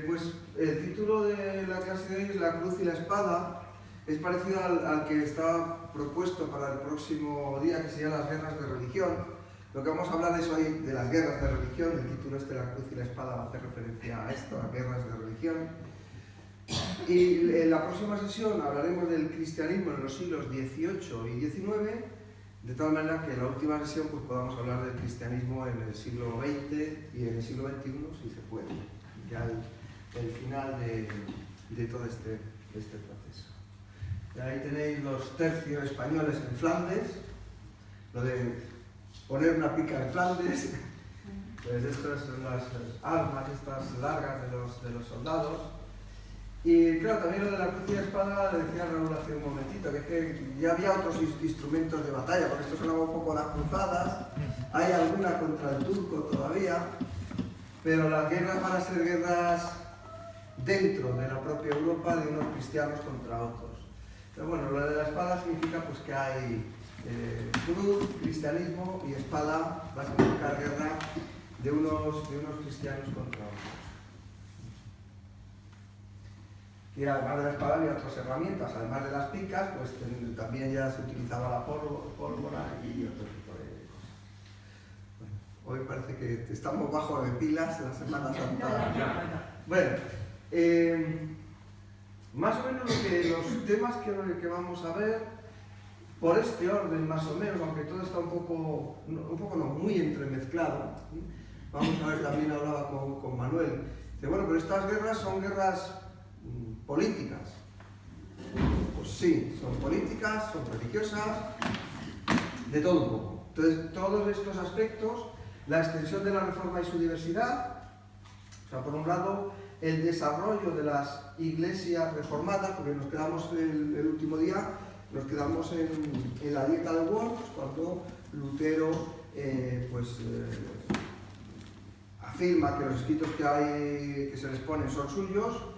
Pues el título de la clase de hoy es La cruz y la espada. Es parecido al que está propuesto para el próximo día, que sería las guerras de religión. Lo que vamos a hablar es hoy de las guerras de religión. El título La cruz y la espada va a hacer referencia a esto, a guerras de religión. Y en la próxima sesión hablaremos del cristianismo en los siglos XVIII y XIX, de tal manera que en la última sesión pues, podamos hablar del cristianismo en el siglo XX y en el siglo XXI, si se puede. Ya el final de todo este proceso. Y ahí tenéis los tercios españoles en Flandes, lo de poner una pica en Flandes, pues estas son las armas estas largas de los soldados. Y claro, también lo de la cruz y la espada, le decía Raúl hace un momentito, que es que ya había otros instrumentos de batalla, porque esto sonaba un poco a las cruzadas, hay alguna contra el turco todavía, pero las guerras van a ser guerras dentro de la propia Europa de unos cristianos contra otros. Pero bueno, lo de la espada significa pues que hay cruz, cristianismo y espada, va a significar guerra de unos cristianos contra otros. Y además de la espada había otras herramientas, además de las picas, pues también ya se utilizaba la pólvora y otro tipo de cosas. Bueno, hoy parece que estamos bajo de pilas en la Semana Santa. Bueno, más o menos los temas que vamos a ver, por este orden más o menos, aunque todo está un poco no, muy entremezclado. Vamos a ver, también hablaba con Manuel. Dice, bueno, pero estas guerras son guerras políticas. Pues sí, son políticas, son religiosas, de todo un poco. Entonces, todos estos aspectos, la extensión de la reforma y su diversidad, o sea, por un lado, el desarrollo de las iglesias reformadas, porque nos quedamos el último día, nos quedamos en la dieta de Worms, cuando Lutero afirma que los escritos que se les ponen son suyos,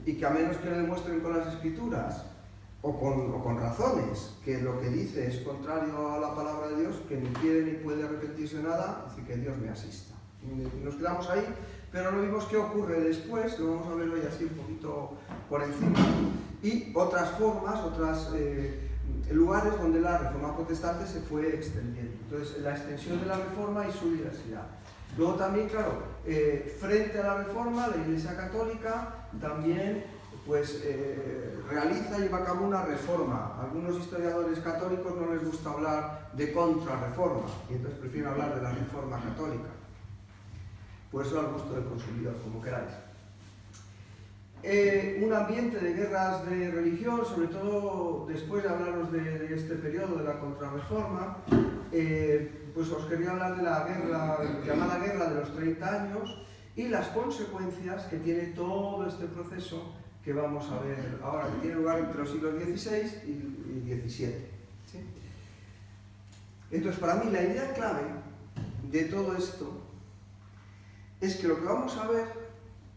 y que a menos que lo demuestren con las escrituras o con razones que lo que dice es contrario a la palabra de Dios, que ni quiere ni puede arrepentirse de nada, así que Dios me asista. Y nos quedamos ahí, pero no vimos qué ocurre después, lo vamos a ver hoy así un poquito por encima, y otras formas, otros lugares donde la reforma protestante se fue extendiendo. Entonces, la extensión de la reforma y su diversidad. Luego también, claro, frente a la reforma, la Iglesia Católica también realiza y lleva a cabo una reforma. A algunos historiadores católicos no les gusta hablar de contrarreforma, y entonces prefieren hablar de la reforma católica. Pues eso al gusto del consumidor, como queráis. Un ambiente de guerras de religión, sobre todo después de hablaros de este periodo de la contrarreforma, pues os quería hablar de la guerra, llamada Guerra de los 30 años, y las consecuencias que tiene todo este proceso que vamos a ver ahora, que tiene lugar entre los siglos XVI y XVII. ¿Sí? Entonces, para mí la idea clave de todo esto es que lo que vamos a ver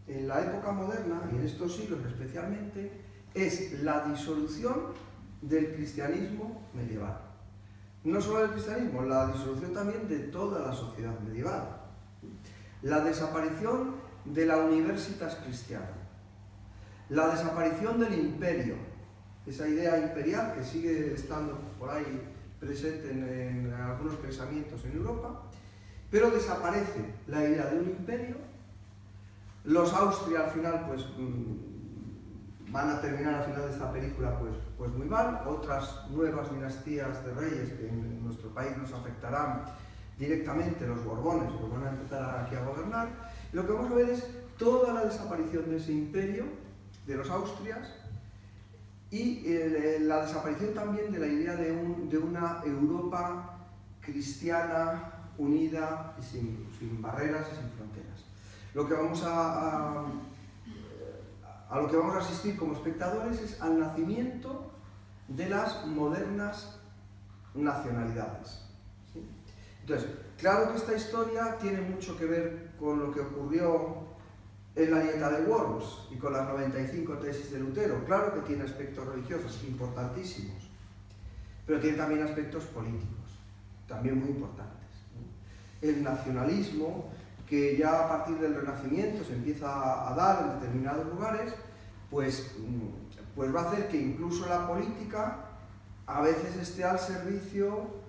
en la época moderna, y en estos siglos especialmente, es la disolución del cristianismo medieval. No solo del cristianismo, la disolución también de toda la sociedad medieval. La desaparición de la Universitas Christiana. La desaparición del imperio. Esa idea imperial que sigue estando por ahí presente en algunos pensamientos en Europa, pero desaparece la idea de un imperio. Los Austria al final pues van a terminar al final de esta película pues muy mal. Otras nuevas dinastías de reyes que en nuestro país nos afectarán directamente, los Borbones, pues van a empezar aquí a gobernar. Y lo que vamos a ver es toda la desaparición de ese imperio, de los Austrias, y la desaparición también de la idea de una Europa cristiana, unida y sin barreras y sin fronteras. Lo que vamos a lo que vamos a asistir como espectadores es al nacimiento de las modernas nacionalidades. ¿Sí? Entonces, claro que esta historia tiene mucho que ver con lo que ocurrió en la dieta de Worms y con las 95 tesis de Lutero. Claro que tiene aspectos religiosos importantísimos, pero tiene también aspectos políticos, también muy importantes. El nacionalismo que ya a partir del Renacimiento se empieza a dar en determinados lugares, pues va a hacer que incluso la política a veces esté al servicio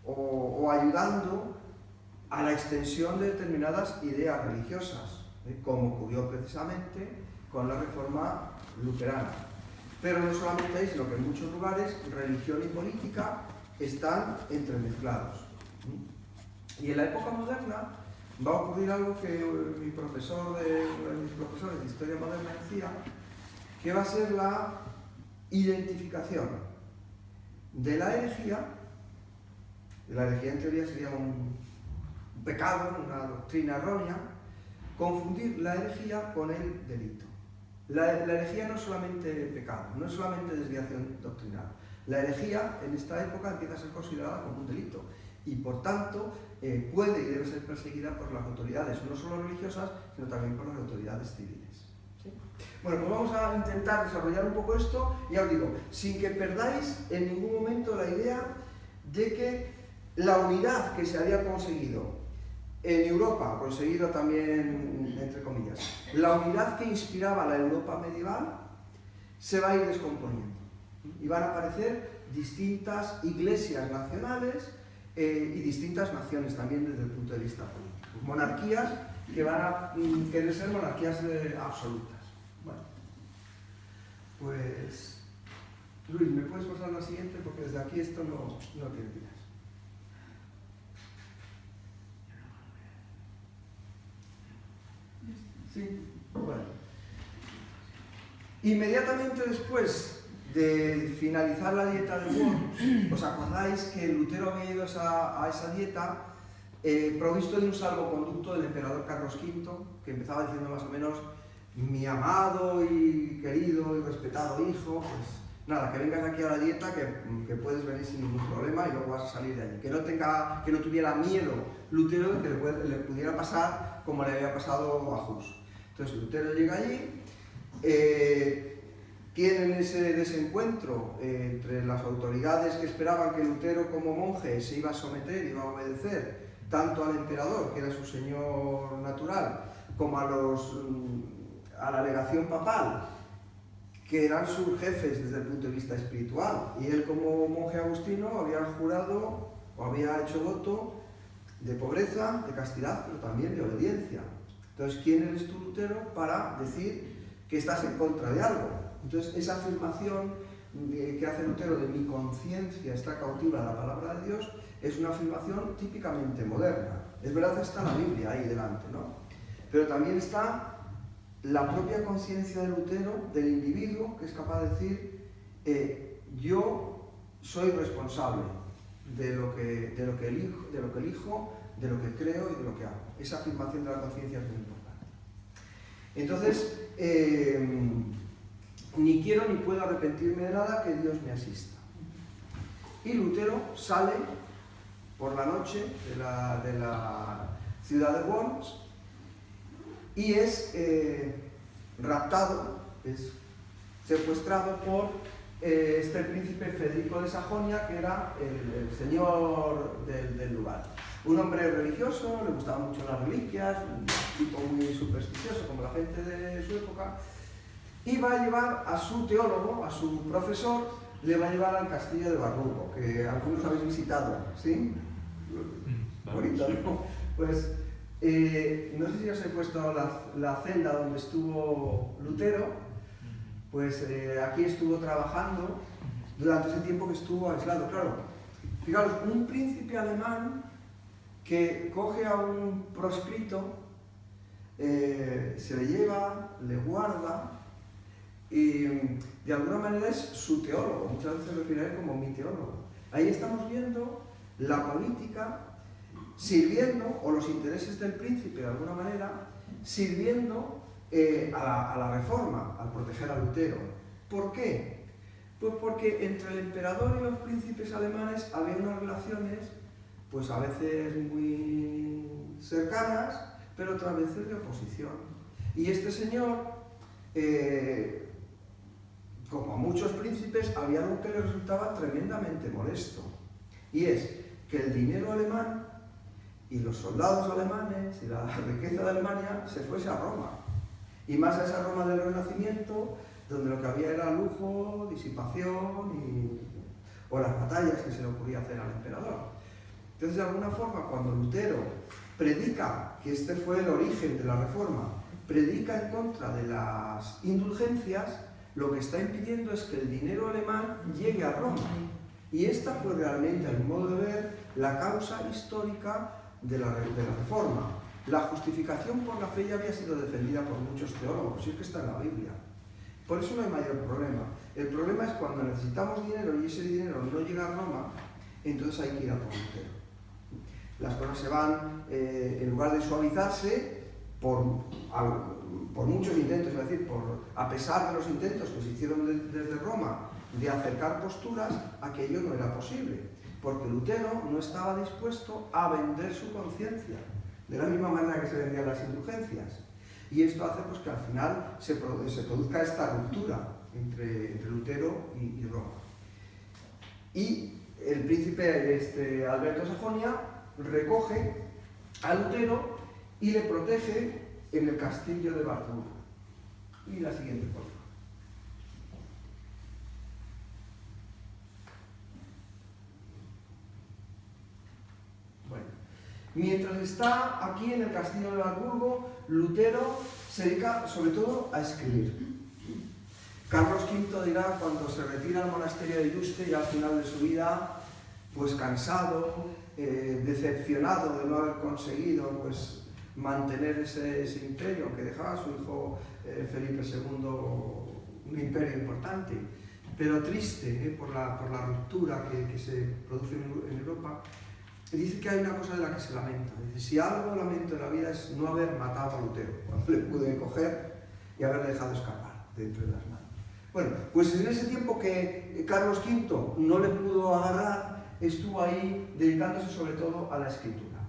o ayudando a la extensión de determinadas ideas religiosas, como ocurrió precisamente con la Reforma luterana. Pero no solamente ahí, sino que en muchos lugares religión y política están entremezclados. Y en la época moderna va a ocurrir algo que uno de mis profesores de Historia Moderna decía, que va a ser la identificación de la herejía. La herejía en teoría sería un pecado, una doctrina errónea, confundir la herejía con el delito. La herejía no es solamente pecado, no es solamente desviación doctrinal. La herejía en esta época empieza a ser considerada como un delito y por tanto puede y debe ser perseguida por las autoridades, no solo religiosas, sino también por las autoridades civiles. ¿Sí? Bueno, pues vamos a intentar desarrollar un poco esto, ya os digo, sin que perdáis en ningún momento la idea de que la unidad que se había conseguido en Europa, conseguido también, entre comillas, la unidad que inspiraba la Europa medieval, se va a ir descomponiendo. Y van a aparecer distintas iglesias nacionales y distintas naciones también desde el punto de vista político. Monarquías que van a querer ser monarquías absolutas. Bueno, pues Luis, ¿me puedes pasar la siguiente? Porque desde aquí esto no tiene tiras. Sí, bueno. Inmediatamente después de finalizar la dieta de Worms, ¿os acordáis que Lutero había ido a esa dieta provisto de un salvoconducto del emperador Carlos V, que empezaba diciendo más o menos: mi amado y querido y respetado hijo, pues nada, que vengas aquí a la dieta, que puedes venir sin ningún problema y luego vas a salir de allí. Que no tuviera miedo Lutero de que le pudiera pasar como le había pasado a Hus. Entonces Lutero llega allí, tienen ese desencuentro entre las autoridades que esperaban que Lutero como monje se iba a someter y iba a obedecer tanto al emperador, que era su señor natural, como a la legación papal, que eran sus jefes desde el punto de vista espiritual. Y él como monje agustino había jurado o había hecho voto de pobreza, de castidad, pero también de obediencia. Entonces, ¿quién eres tú, Lutero, para decir que estás en contra de algo? Entonces, esa afirmación que hace Lutero de mi conciencia está cautiva de la palabra de Dios es una afirmación típicamente moderna. Es verdad que está la Biblia ahí delante, ¿no? Pero también está la propia conciencia de Lutero, del individuo, que es capaz de decir yo soy responsable de lo que elijo, de lo que creo y de lo que hago. Esa afirmación de la conciencia es muy importante. Entonces, ni quiero ni puedo arrepentirme de nada, que Dios me asista. Y Lutero sale por la noche de la ciudad de Worms y es raptado, es secuestrado por este príncipe Federico de Sajonia, que era el señor del lugar. Un hombre religioso, le gustaban mucho las reliquias, un tipo muy supersticioso como la gente de su época, y va a llevar a su teólogo, a su profesor, le va a llevar al castillo de Barruco, que algunos habéis visitado, ¿sí? Bonito, ¿no? Pues no sé si os he puesto la celda donde estuvo Lutero. Pues aquí estuvo trabajando durante ese tiempo que estuvo aislado. Claro, fijaros, un príncipe alemán que coge a un proscrito, se le lleva, le guarda y de alguna manera es su teólogo. Muchas veces se refiere a él como mi teólogo. Ahí estamos viendo la política sirviendo, o los intereses del príncipe de alguna manera, sirviendo a la reforma, al proteger a Lutero. ¿Por qué? Pues porque entre el emperador y los príncipes alemanes había unas relaciones, pues a veces muy cercanas, pero otras veces de oposición. Y este señor, como a muchos príncipes, había algo que le resultaba tremendamente molesto, y es que el dinero alemán y los soldados alemanes y la riqueza de Alemania se fuese a Roma. Y más a esa Roma del Renacimiento, donde lo que había era lujo, disipación o las batallas que se le ocurría hacer al emperador. Entonces, de alguna forma, cuando Lutero predica, que este fue el origen de la Reforma, predica en contra de las indulgencias, lo que está impidiendo es que el dinero alemán llegue a Roma. Y esta fue realmente, a mi modo de ver, la causa histórica de la Reforma. La justificación por la fe ya había sido defendida por muchos teólogos, y es que está en la Biblia. Por eso no hay mayor problema. El problema es cuando necesitamos dinero y ese dinero no llega a Roma, entonces hay que ir a por Lutero. Las cosas se van, en lugar de suavizarse, por muchos intentos, es decir, a pesar de los intentos que se hicieron desde Roma de acercar posturas, aquello no era posible, porque Lutero no estaba dispuesto a vender su conciencia, de la misma manera que se vendían las indulgencias. Y esto hace pues, que al final se produzca esta ruptura entre Lutero y Roma. Y el príncipe Alberto de Sajonia recoge a Lutero y le protege en el castillo de Wartburg. Y la siguiente, por favor. Bueno, mientras está aquí en el castillo de Wartburgo, Lutero se dedica sobre todo a escribir. Carlos V dirá, cuando se retira al monasterio de Yuste, ya al final de su vida, pues cansado, decepcionado de no haber conseguido pues, mantener ese imperio que dejaba a su hijo Felipe II, un imperio importante, pero triste por la ruptura que se produce en Europa. Dice que hay una cosa de la que se lamenta. Dice, si algo lamento en la vida es no haber matado a Lutero, cuando le pude coger y haberle dejado escapar de entre las manos. Bueno, pues en ese tiempo que Carlos V no le pudo agarrar, estuvo ahí dedicándose sobre todo a la escritura.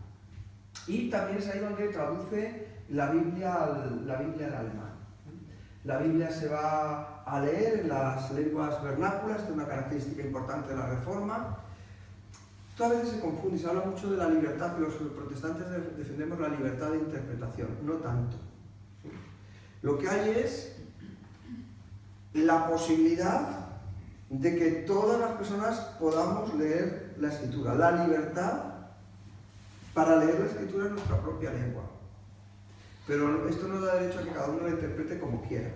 Y también es ahí donde traduce la Biblia al alemán. La Biblia se va a leer en las lenguas vernáculas, que es una característica importante de la Reforma. Esto a veces se confunde, se habla mucho de la libertad, que los protestantes defendemos la libertad de interpretación, no tanto. Lo que hay es la posibilidad de que todas las personas podamos leer la Escritura, la libertad para leer la Escritura en nuestra propia lengua. Pero esto no da derecho a que cada uno la interprete como quiera.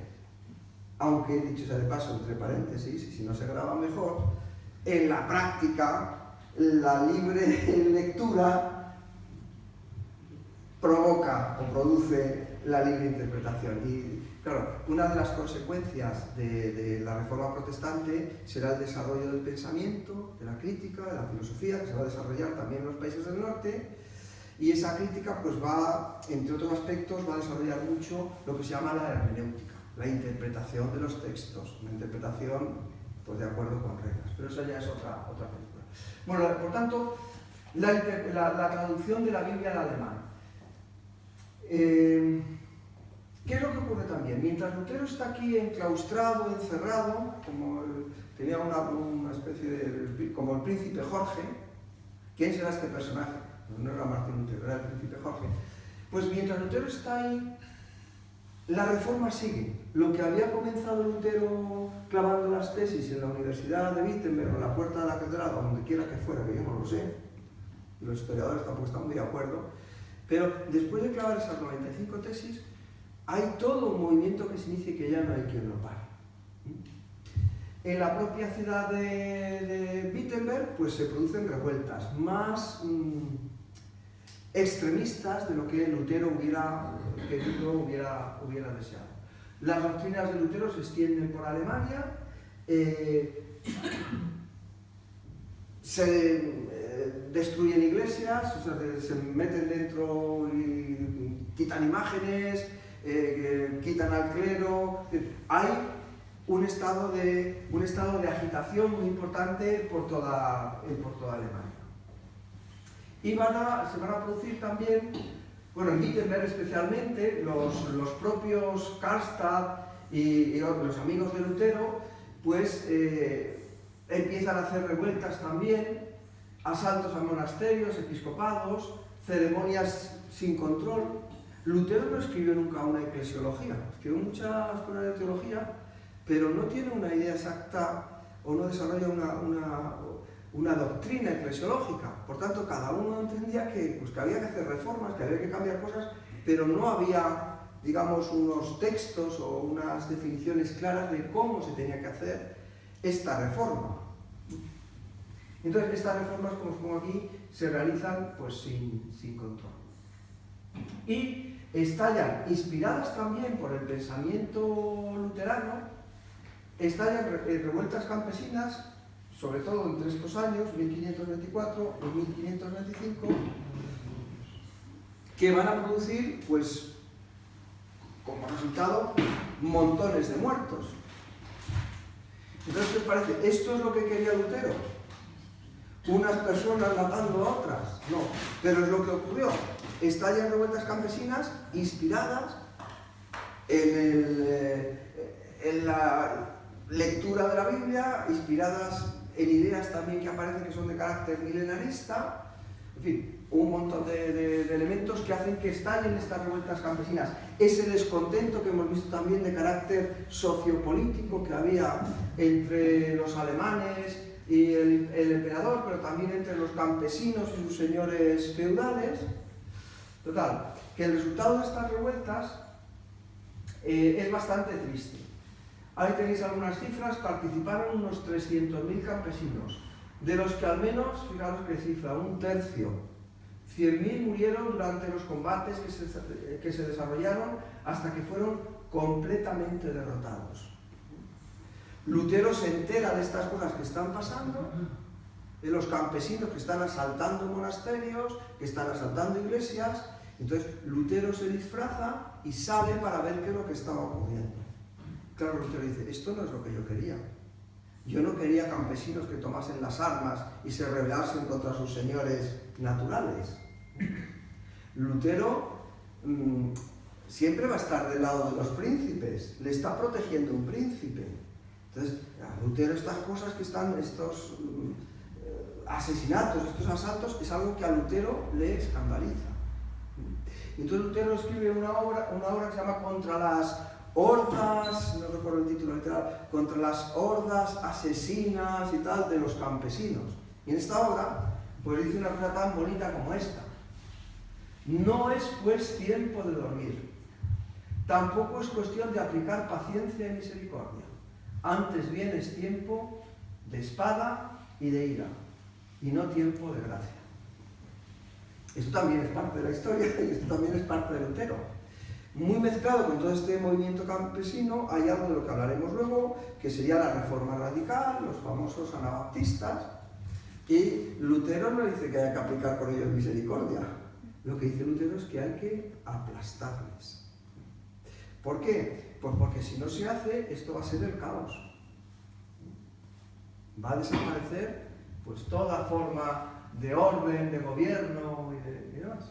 Aunque, dicho sea de paso, entre paréntesis, y si no se graba mejor, en la práctica, la libre lectura provoca o produce la libre interpretación. Y claro, una de las consecuencias de la Reforma Protestante será el desarrollo del pensamiento, de la crítica, de la filosofía, que se va a desarrollar también en los países del norte, y esa crítica pues va, entre otros aspectos, va a desarrollar mucho lo que se llama la hermenéutica, la interpretación de los textos, una interpretación pues de acuerdo con reglas, pero eso ya es otra película. Bueno, por tanto, la traducción de la Biblia al alemán. ¿Qué es lo que ocurre también? Mientras Lutero está aquí enclaustrado, encerrado, como tenía una especie de... como el príncipe Jorge. ¿Quién será este personaje? No era Martín Lutero, era el príncipe Jorge. Pues mientras Lutero está ahí, la Reforma sigue. Lo que había comenzado Lutero clavando las tesis en la Universidad de Wittenberg, en la puerta de la catedral, o donde quiera que fuera, que yo no lo sé, los historiadores tampoco están muy de acuerdo, pero después de clavar esas 95 tesis, hay todo un movimiento que se inicia y que ya no hay quien lo pare. En la propia ciudad de Wittenberg pues se producen revueltas más extremistas de lo que Lutero hubiera querido, hubiera deseado. Las doctrinas de Lutero se extienden por Alemania, se destruyen iglesias, o sea, se meten dentro y quitan imágenes, quitan al clero. Hay un estado de agitación muy importante por toda Alemania. Y se van a producir también, bueno, en Wittenberg especialmente, los propios Karlstadt y los amigos de Lutero, pues empiezan a hacer revueltas también, asaltos a monasterios, episcopados, ceremonias sin control. Lutero no escribió nunca una eclesiología, escribió muchas cosas de teología, pero no tiene una idea exacta o no desarrolla una doctrina eclesiológica. Por tanto, cada uno entendía que había que hacer reformas, que había que cambiar cosas, pero no había, digamos, unos textos o unas definiciones claras de cómo se tenía que hacer esta reforma. Entonces, estas reformas, como os pongo aquí, se realizan pues sin control. Y estallan, inspiradas también por el pensamiento luterano, estallan revueltas campesinas, sobre todo entre estos años, 1524 y 1525, que van a producir, pues, como resultado, montones de muertos. Entonces, ¿qué os parece? ¿Esto es lo que quería Lutero? ¿Unas personas matando a otras? No, pero es lo que ocurrió. Estallan revueltas campesinas inspiradas en la lectura de la Biblia, inspiradas en ideas también que aparecen que son de carácter milenarista, en fin, un montón de elementos que hacen que estallen estas revueltas campesinas. Ese descontento que hemos visto también de carácter sociopolítico que había entre los alemanes y el emperador, pero también entre los campesinos y sus señores feudales. Total, que el resultado de estas revueltas es bastante triste. Ahí tenéis algunas cifras. Participaron unos 300.000 campesinos, de los que al menos, fijaros qué cifra, un tercio, 100.000 murieron durante los combates que se desarrollaron hasta que fueron completamente derrotados. Lutero se entera de estas cosas que están pasando, de los campesinos que están asaltando monasterios, que están asaltando iglesias. Entonces Lutero se disfraza y sale para ver qué es lo que estaba ocurriendo. Claro, Lutero dice, esto no es lo que yo quería. Yo no quería campesinos que tomasen las armas y se rebelasen contra sus señores naturales. Lutero siempre va a estar del lado de los príncipes, le está protegiendo un príncipe. Entonces, a Lutero estas cosas que están, estos asesinatos, estos asaltos, es algo que a Lutero le escandaliza. Entonces Lutero escribe una obra que se llama Contra las hordas, no recuerdo el título literal, contra las hordas asesinas y tal de los campesinos. Y en esta obra, pues dice una cosa tan bonita como esta: no es pues tiempo de dormir, tampoco es cuestión de aplicar paciencia y misericordia, antes bien es tiempo de espada y de ira, y no tiempo de gracia. Esto también es parte de la historia y esto también es parte de Lutero. Muy mezclado con todo este movimiento campesino hay algo de lo que hablaremos luego, que sería la Reforma Radical, los famosos anabaptistas, y Lutero no dice que haya que aplicar con ellos misericordia. Lo que dice Lutero es que hay que aplastarles. ¿Por qué? Pues porque si no se hace, esto va a ser el caos. Va a desaparecer pues toda forma de orden, de gobierno y demás.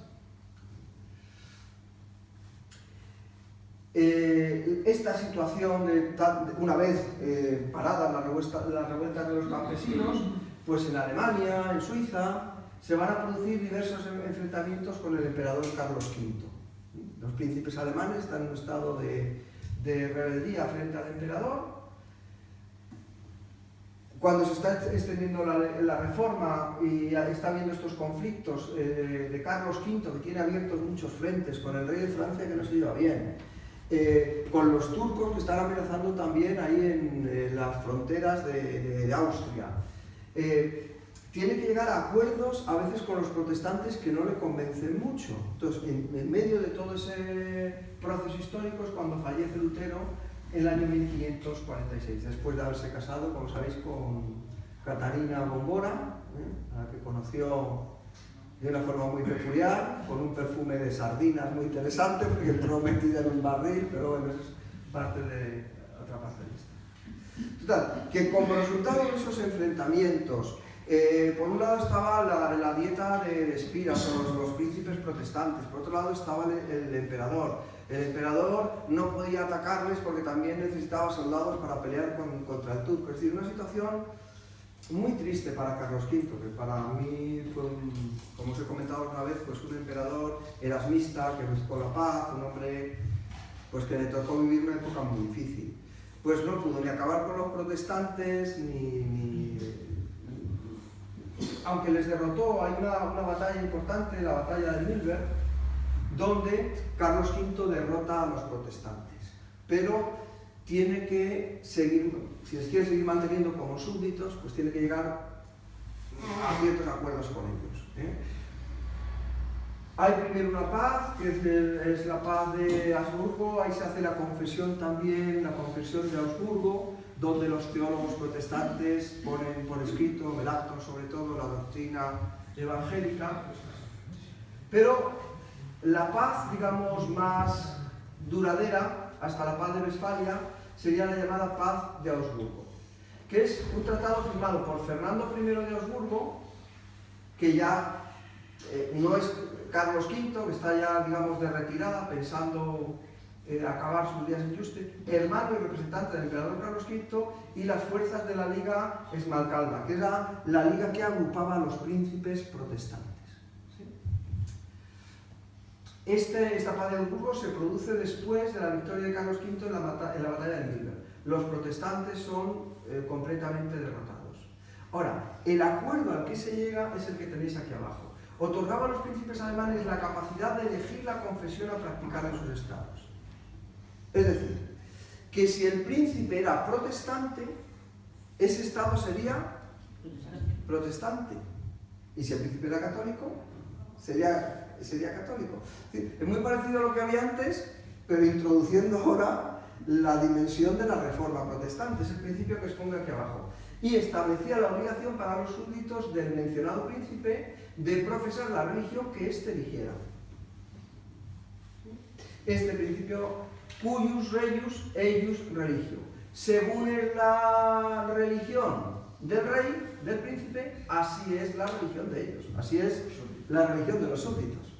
Esta situación, una vez paradas las revueltas de los campesinos, pues en Alemania, en Suiza, se van a producir diversos enfrentamientos con el emperador Carlos V. Los príncipes alemanes están en un estado de rebeldía frente al emperador. Cuando se está extendiendo la reforma y está habiendo estos conflictos de Carlos V, que tiene abiertos muchos frentes, con el rey de Francia que no se lleva bien, con los turcos que están amenazando también ahí en las fronteras de Austria. Tiene que llegar a acuerdos a veces con los protestantes que no le convencen mucho. Entonces, en medio de todo ese proceso histórico es cuando fallece Lutero en el año 1546, después de haberse casado, como sabéis, con Catarina Bombora, a la que conoció de una forma muy peculiar, con un perfume de sardinas muy interesante, porque entró metida en un barril, pero bueno, eso es parte de otra parte de esto. Total, que como resultado de esos enfrentamientos, por un lado estaba la dieta de Espira, los príncipes protestantes, por otro lado estaba el emperador. El emperador no podía atacarles porque también necesitaba soldados para pelear contra el turco. Es decir, una situación muy triste para Carlos V, que para mí fue, como os he comentado alguna vez, pues un emperador erasmista que buscó la paz, un hombre pues que le tocó vivir una época muy difícil. Pues no pudo ni acabar con los protestantes, aunque les derrotó. Hay una batalla importante, la batalla de Milberg, donde Carlos V derrota a los protestantes, pero tiene que seguir, si les quiere seguir manteniendo como súbditos, pues tiene que llegar a ciertos acuerdos con ellos, ¿eh? Hay primero una paz, que es la paz de Augsburgo. Ahí se hace la confesión también, la confesión de Augsburgo, donde los teólogos protestantes ponen por escrito, Melanchthon sobre todo, la doctrina evangélica. Pero la paz, digamos, más duradera, hasta la paz de Westfalia, sería la llamada paz de Augsburgo, que es un tratado firmado por Fernando I de Augsburgo, que ya no es Carlos V, que está ya, digamos, de retirada, pensando acabar sus días en Yuste, hermano y representante del emperador Carlos V, y las fuerzas de la Liga Esmalcalda, que era la liga que agrupaba a los príncipes protestantes. Esta paz de Augsburgo se produce después de la victoria de Carlos V en la batalla de Milberg. Los protestantes son completamente derrotados. Ahora, el acuerdo al que se llega es el que tenéis aquí abajo. Otorgaba a los príncipes alemanes la capacidad de elegir la confesión a practicar en sus estados. Es decir, que si el príncipe era protestante, ese estado sería protestante. Y si el príncipe era católico, sería católico. Es muy parecido a lo que había antes, pero introduciendo ahora la dimensión de la reforma protestante. Es el principio que os pongo aquí abajo. Y establecía la obligación para los súbditos del mencionado príncipe de profesar la religión que éste eligiera. Este principio, cuius reius eius religio. Según es la religión del rey, del príncipe, así es la religión de ellos. Así es la religión de los súbditos.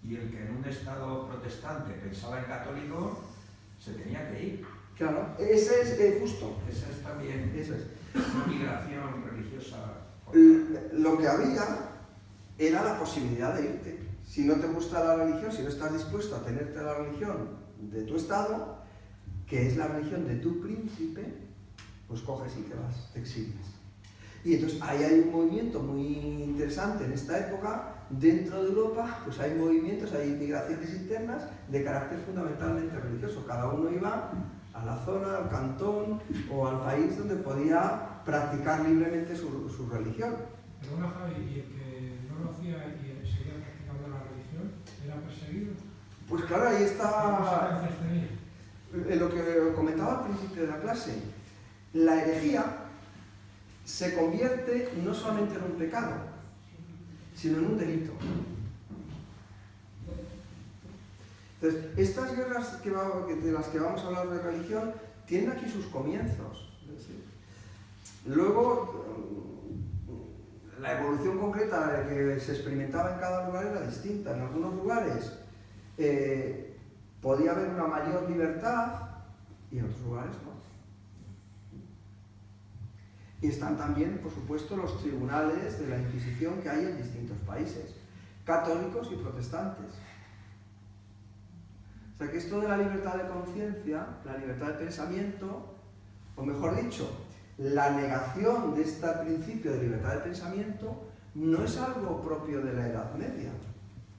Y el que en un estado protestante pensaba en católico, se tenía que ir. Claro, ese es justo. Esa es también una migración religiosa. Lo que había era la posibilidad de irte. Si no te gusta la religión, si no estás dispuesto a tenerte la religión de tu estado, que es la religión de tu príncipe, pues coges y te vas, te exilias. Y entonces ahí hay un movimiento muy interesante en esta época. Dentro de Europa, pues hay movimientos, hay migraciones internas de carácter fundamentalmente religioso. Cada uno iba a la zona, al cantón o al país donde podía practicar libremente su religión. Perdona, Javi, ¿y el que no lo hacía y seguía practicando la religión era perseguido? Pues claro, ahí está ¿Qué lo que comentaba al principio de la clase. La herejía se convierte no solamente en un pecado, sino en un delito. Entonces, estas guerras de las que vamos a hablar de religión tienen aquí sus comienzos. Luego, la evolución concreta que se experimentaba en cada lugar era distinta. En algunos lugares podía haber una mayor libertad y en otros lugares no. Y están también, por supuesto, los tribunales de la Inquisición que hay en distintos países, católicos y protestantes. O sea que esto de la libertad de conciencia, la libertad de pensamiento, o mejor dicho, la negación de este principio de libertad de pensamiento, no es algo propio de la Edad Media,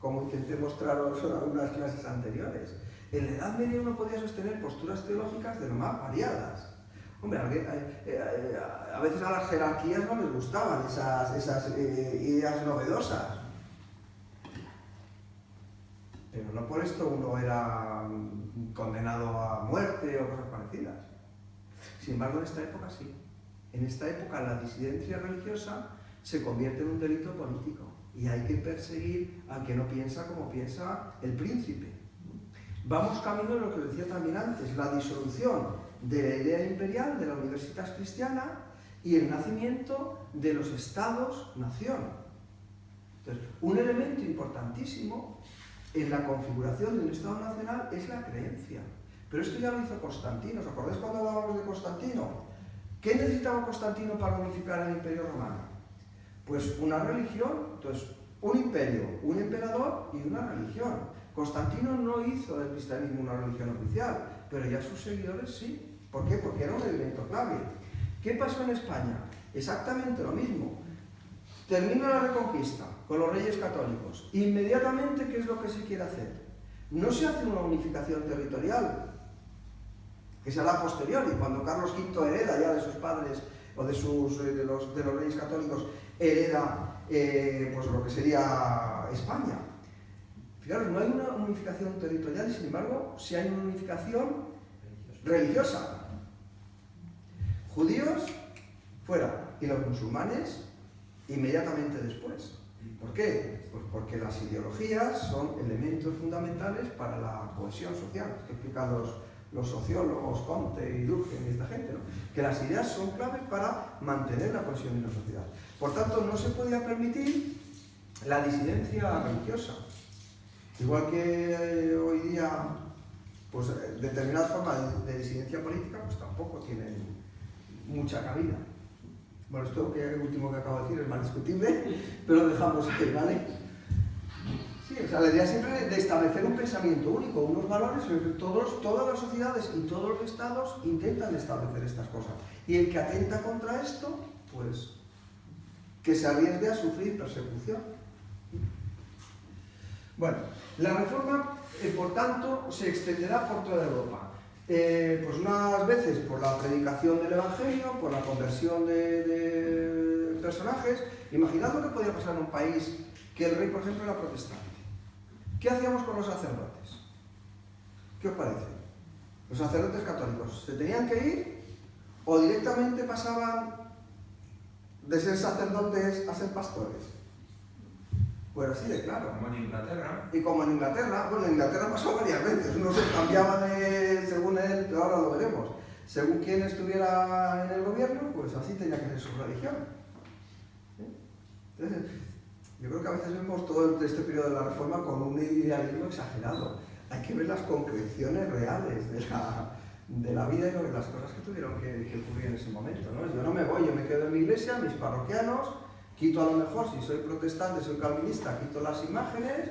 como intenté mostraros en algunas clases anteriores. En la Edad Media uno podía sostener posturas teológicas de lo más variadas. Hombre, a veces a las jerarquías no les gustaban esas ideas novedosas. Pero no por esto uno era condenado a muerte o cosas parecidas. Sin embargo, en esta época sí. En esta época la disidencia religiosa se convierte en un delito político y hay que perseguir al que no piensa como piensa el príncipe. Vamos camino de lo que decía también antes, la disolución de la idea imperial de la Universitas Cristiana y el nacimiento de los estados-nación. Entonces, un elemento importantísimo en la configuración de un Estado nacional es la creencia. Pero esto ya lo hizo Constantino. ¿Os acordáis cuando hablábamos de Constantino? ¿Qué necesitaba Constantino para unificar el Imperio Romano? Pues una religión, entonces un imperio, un emperador y una religión. Constantino no hizo del cristianismo una religión oficial, pero ya sus seguidores sí. ¿Por qué? Porque era un elemento clave. ¿Qué pasó en España? Exactamente lo mismo. Termina la Reconquista con los reyes católicos. Inmediatamente, ¿qué es lo que se quiere hacer? No se hace una unificación territorial, que se hará posterior, y cuando Carlos V hereda ya de sus padres o de los reyes católicos, hereda pues lo que sería España. Fijaros, no hay una unificación territorial y sin embargo sí hay una unificación religiosa. Judíos fuera y los musulmanes inmediatamente después. ¿Por qué? Pues porque las ideologías son elementos fundamentales para la cohesión social. Esto explican los sociólogos, Comte y Durkheim y esta gente, ¿no? Que las ideas son claves para mantener la cohesión de la sociedad. Por tanto, no se podía permitir la disidencia religiosa. Igual que hoy día, pues determinadas formas de disidencia política, pues tampoco tienen mucha cabida. Bueno, esto último que acabo de decir es más discutible, pero lo dejamos ahí, ¿vale? Sí, o sea, la idea siempre de establecer un pensamiento único, unos valores, todas las sociedades y todos los estados intentan establecer estas cosas. Y el que atenta contra esto, pues, que se arriesgue a sufrir persecución. Bueno, la reforma, por tanto, se extenderá por toda Europa. Pues unas veces por la predicación del Evangelio, por la conversión de personajes. Imaginad lo que podía pasar en un país que el rey, por ejemplo, era protestante. ¿Qué hacíamos con los sacerdotes? ¿Qué os parece? Los sacerdotes católicos, ¿se tenían que ir o directamente pasaban de ser sacerdotes a ser pastores? Pues así de claro. Como en Inglaterra. Y como en Inglaterra, bueno, en Inglaterra pasó varias veces, uno se cambiaba según él, pero ahora lo veremos. Según quien estuviera en el gobierno, pues así tenía que ser su religión. Entonces, yo creo que a veces vemos todo este periodo de la Reforma con un idealismo exagerado. Hay que ver las concreciones reales de la vida y de las cosas que tuvieron que ocurrir en ese momento, ¿no? Yo no me voy, yo me quedo en mi iglesia, mis parroquianos, quito a lo mejor, si soy protestante, soy calvinista, quito las imágenes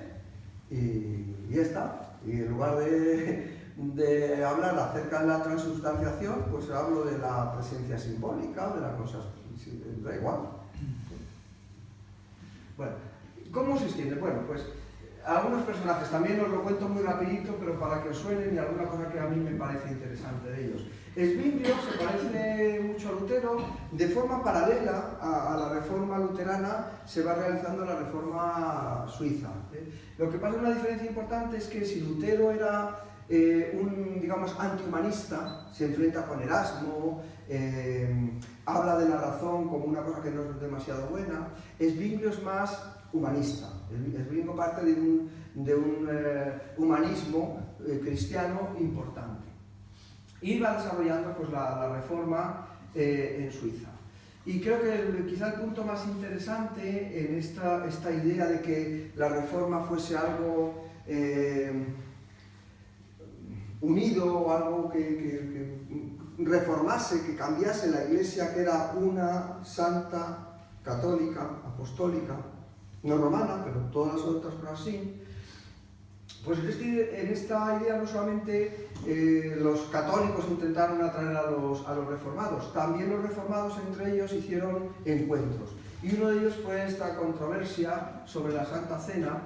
y ya está. Y en lugar de hablar acerca de la transubstanciación, pues hablo de la presencia simbólica, de las cosas, da igual. Bueno, ¿cómo se extiende? Bueno, pues algunos personajes, también os lo cuento muy rapidito, pero para que os suenen y alguna cosa que a mí me parece interesante de ellos. Esbinglio se parece mucho a Lutero. De forma paralela a la reforma luterana se va realizando la reforma suiza. Lo que pasa, una diferencia importante, es que si Lutero era digamos, antihumanista, se enfrenta con Erasmo, habla de la razón como una cosa que no es demasiado buena, Esbinglio es más humanista. Esbinglio parte de un humanismo cristiano importante. Y va desarrollando pues, la reforma en Suiza. Y creo que quizá el punto más interesante en esta idea de que la reforma fuese algo unido, o algo que reformase, que cambiase la Iglesia, que era una santa, católica, apostólica, no romana, pero todas las otras cosas sí. Pues en esta idea no solamente los católicos intentaron atraer a los reformados, también los reformados entre ellos hicieron encuentros. Y uno de ellos fue esta controversia sobre la Santa Cena,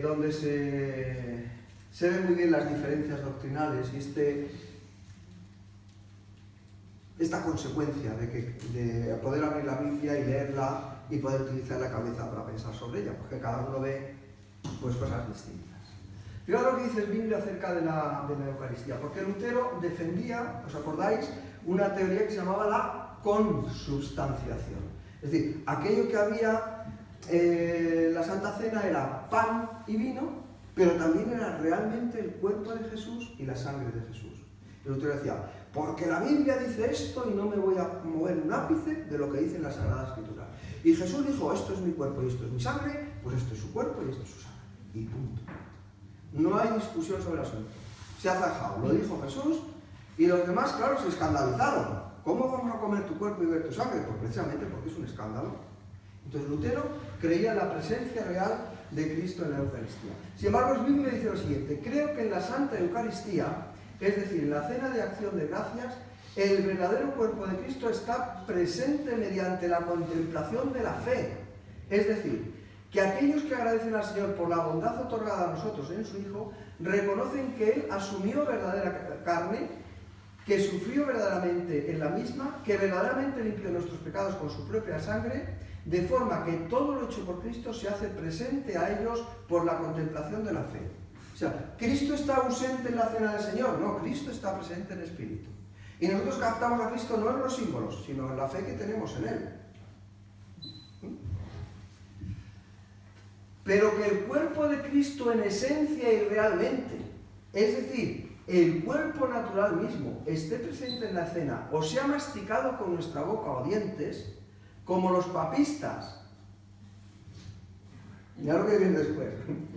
donde se ven muy bien las diferencias doctrinales y esta consecuencia de poder abrir la Biblia y leerla y poder utilizar la cabeza para pensar sobre ella, porque cada uno ve pues cosas distintas. Fijaros lo que dice Esbinglio acerca de la Eucaristía, porque Lutero defendía, ¿os acordáis?, una teoría que se llamaba la consubstanciación. Es decir, aquello que había, la Santa Cena era pan y vino, pero también era realmente el cuerpo de Jesús y la sangre de Jesús. Y Lutero decía, porque la Biblia dice esto y no me voy a mover un ápice de lo que dice en la Sagrada Escritura. Y Jesús dijo, esto es mi cuerpo y esto es mi sangre, pues esto es su cuerpo y esto es su sangre. Y punto. No hay discusión sobre el asunto. Se ha zanjado, lo dijo Jesús, y los demás, claro, se escandalizaron. ¿Cómo vamos a comer tu cuerpo y beber tu sangre? Pues precisamente porque es un escándalo. Entonces Lutero creía en la presencia real de Cristo en la Eucaristía. Sin embargo, Smith me dice lo siguiente: creo que en la Santa Eucaristía, es decir, en la cena de acción de gracias, el verdadero cuerpo de Cristo está presente mediante la contemplación de la fe. Es decir, que aquellos que agradecen al Señor por la bondad otorgada a nosotros en su Hijo, reconocen que Él asumió verdadera carne, que sufrió verdaderamente en la misma, que verdaderamente limpió nuestros pecados con su propia sangre, de forma que todo lo hecho por Cristo se hace presente a ellos por la contemplación de la fe. O sea, ¿Cristo está ausente en la cena del Señor? No, Cristo está presente en espíritu. Y nosotros captamos a Cristo no en los símbolos, sino en la fe que tenemos en Él. Pero que el cuerpo de Cristo en esencia y realmente, es decir, el cuerpo natural mismo, esté presente en la cena o sea masticado con nuestra boca o dientes, como los papistas, ya lo que viene después,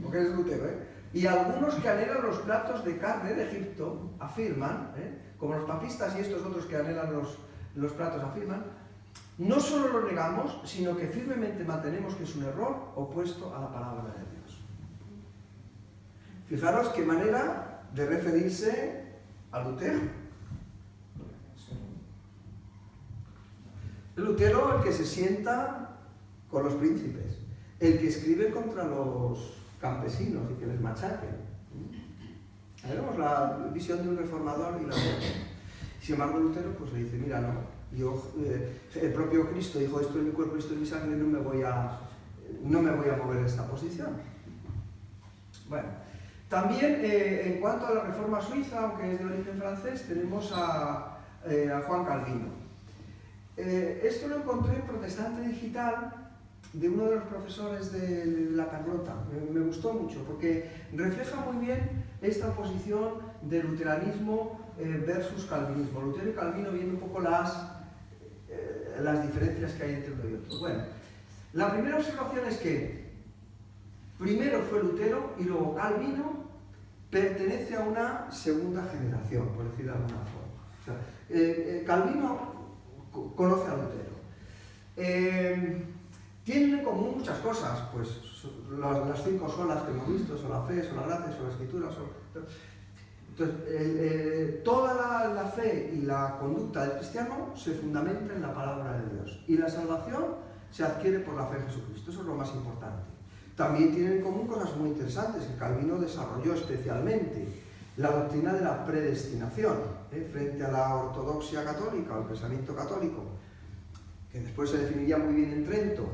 porque es Lutero, y algunos que anhelan los platos de carne de Egipto, afirman, como los papistas y estos otros que anhelan los platos afirman, no solo lo negamos, sino que firmemente mantenemos que es un error opuesto a la palabra de Dios. Fijaros qué manera de referirse a Lutero. Lutero, el que se sienta con los príncipes, el que escribe contra los campesinos y que les machaquen. Veremos la visión de un reformador y la otra. Sin embargo, Lutero pues le dice: mira, no, yo, el propio Cristo dijo: esto es mi cuerpo, esto es mi sangre, no me voy a mover de esta posición. Bueno, también en cuanto a la reforma suiza, aunque es de origen francés, tenemos a Juan Calvino. Esto lo encontré en Protestante Digital de uno de los profesores de la Carlota. Me gustó mucho porque refleja muy bien esta oposición de luteranismo versus calvinismo. Lutero y Calvino viendo un poco las diferencias que hay entre uno y otro. Bueno, la primera observación es que primero fue Lutero y luego Calvino pertenece a una segunda generación, por decirlo de alguna forma. O sea, Calvino conoce a Lutero. Tienen en común muchas cosas, pues las 5 solas que hemos visto: son la fe, son la gracia, son la escritura, Entonces, toda la fe y la conducta del cristiano se fundamenta en la palabra de Dios. Y la salvación se adquiere por la fe en Jesucristo. Eso es lo más importante. También tienen en común cosas muy interesantes que Calvino desarrolló especialmente. La doctrina de la predestinación, frente a la ortodoxia católica o el pensamiento católico, que después se definiría muy bien en Trento,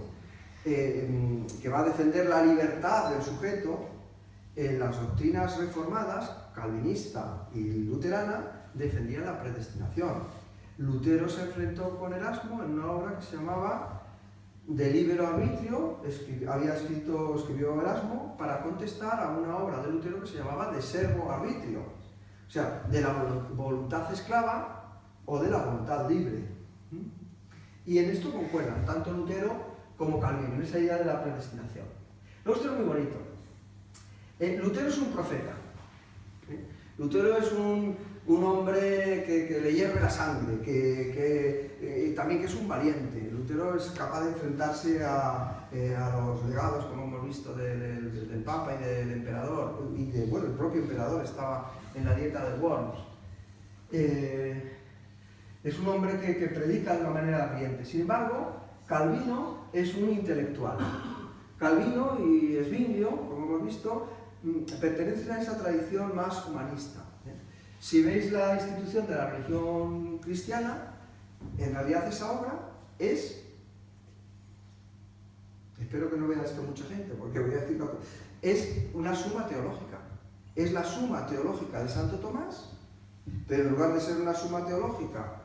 que va a defender la libertad del sujeto. En las doctrinas reformadas, calvinista y luterana, defendían la predestinación. Lutero se enfrentó con Erasmo en una obra que se llamaba De Libero Arbitrio. Escribió Erasmo para contestar a una obra de Lutero que se llamaba De Servo Arbitrio, o sea, de la voluntad esclava o de la voluntad libre. Y en esto concuerdan tanto Lutero como Calvino, en esa idea de la predestinación. Luego esto es muy bonito. Lutero es un profeta. Lutero es un hombre que le hierve la sangre, también que es un valiente. Lutero es capaz de enfrentarse a los legados, como hemos visto, del Papa y del Emperador. Bueno, el propio Emperador estaba en la dieta de Worms. Es un hombre que predica de una manera ardiente. Sin embargo, Calvino es un intelectual. Calvino y Zwinglio, como hemos visto, pertenecen a esa tradición más humanista. Si veis la institución de la religión cristiana, en realidad esa obra es, espero que no vea esto mucha gente, porque voy a decirlo, es una suma teológica. Es la suma teológica de Santo Tomás, pero en lugar de ser una suma teológica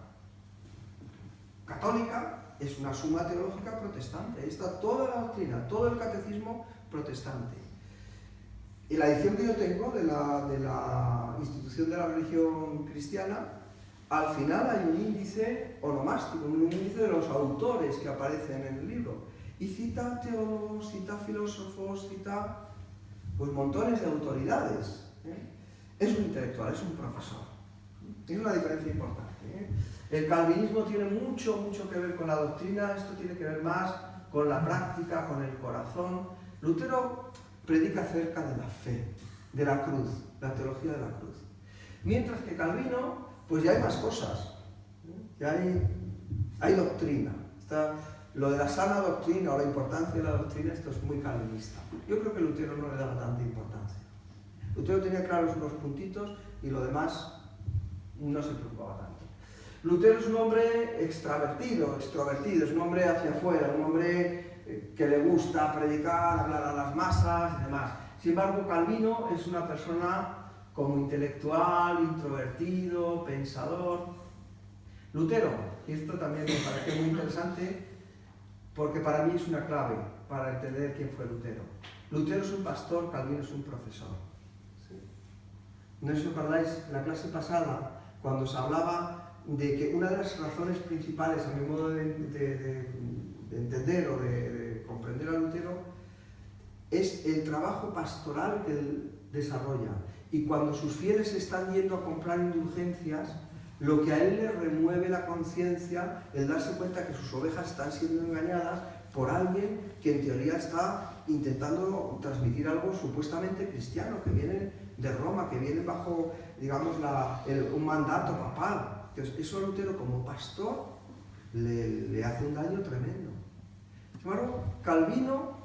católica, es una suma teológica protestante. Ahí está toda la doctrina, todo el catecismo protestante. En la edición que yo tengo de la institución de la religión cristiana, al final hay un índice onomástico, un índice de los autores que aparecen en el libro. Y cita teólogos, cita filósofos, cita pues montones de autoridades. Es un intelectual, es un profesor. Es una diferencia importante. El calvinismo tiene mucho que ver con la doctrina, esto tiene que ver más con la práctica, con el corazón. Lutero predica acerca de la fe, de la cruz, la teología de la cruz. Mientras que Calvino, pues ya hay más cosas, ya hay doctrina. Lo de la sana doctrina o la importancia de la doctrina, esto es muy calvinista. Yo creo que Lutero no le daba tanta importancia. Lutero tenía claros unos puntitos y lo demás no se preocupaba tanto. Lutero es un hombre extrovertido, es un hombre hacia afuera, un hombre que le gusta predicar, hablar a las masas y demás. Sin embargo, Calvino es una persona como intelectual, introvertido, pensador. Lutero, y esto también me parece muy interesante, porque para mí es una clave para entender quién fue Lutero. Lutero es un pastor, Calvino es un profesor. ¿Sí? ¿No os acordáis en la clase pasada, cuando se hablaba de que una de las razones principales, a mi modo de entender o de comprender a Lutero, es el trabajo pastoral que él desarrolla? Y cuando sus fieles están yendo a comprar indulgencias, lo que a él le remueve la conciencia, el darse cuenta que sus ovejas están siendo engañadas por alguien que en teoría está intentando transmitir algo supuestamente cristiano, que viene de Roma, que viene bajo, digamos, un mandato papal. Entonces, eso a Lutero como pastor le hace un daño tremendo. Sin embargo, Calvino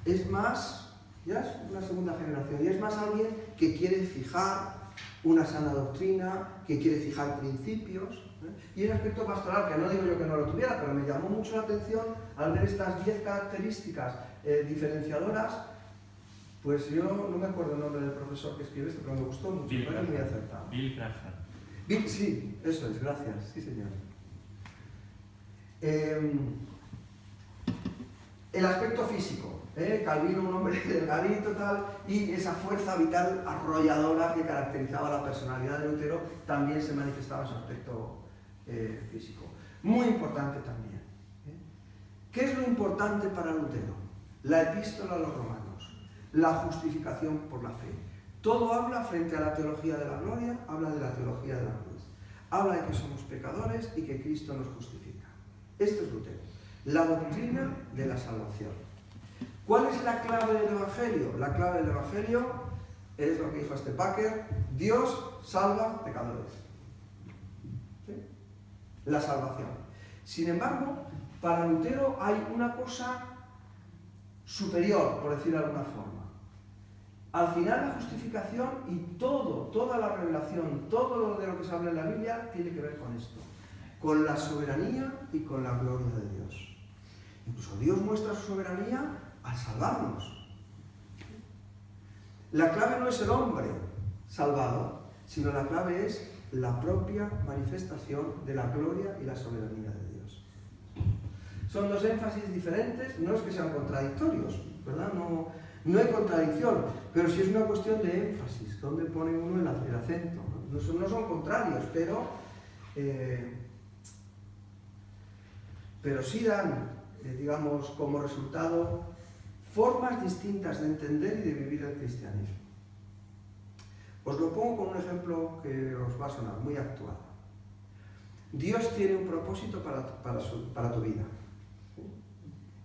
es más, ya es una segunda generación, y es más alguien que quiere fijar una sana doctrina, que quiere fijar principios, y el aspecto pastoral, que no digo yo que no lo tuviera, pero me llamó mucho la atención al ver estas 10 características diferenciadoras. Pues yo no me acuerdo el nombre del profesor que escribe esto, pero me gustó mucho, fue muy acertado. Bill Graham. Sí, eso es, gracias, sí señor. El aspecto físico, Calvino, un hombre delgadito, tal, y esa fuerza vital arrolladora que caracterizaba la personalidad de Lutero también se manifestaba en su aspecto físico. Muy importante también. ¿Qué es lo importante para Lutero? La epístola a los romanos, la justificación por la fe. Todo habla frente a la teología de la gloria, habla de la teología de la cruz. Habla de que somos pecadores y que Cristo nos justifica. Esto es Lutero. La doctrina de la salvación. ¿Cuál es la clave del Evangelio? La clave del Evangelio es lo que dijo Packer: Dios salva pecadores. ¿Sí? La salvación. Sin embargo, para Lutero hay una cosa superior, por decirlo de alguna forma. Al final la justificación y toda la revelación, todo lo de lo que se habla en la Biblia tiene que ver con esto, con la soberanía y con la gloria de Dios. Incluso Dios muestra su soberanía al salvarnos. La clave no es el hombre salvado, sino la clave es la propia manifestación de la gloria y la soberanía de Dios. Son dos énfasis diferentes, no es que sean contradictorios, ¿verdad? No hay contradicción, pero sí es una cuestión de énfasis, donde pone uno el acento. No son contrarios, pero sí dan, digamos, como resultado formas distintas de entender y de vivir el cristianismo. Os lo pongo con un ejemplo que os va a sonar muy actual. Dios tiene un propósito para tu vida.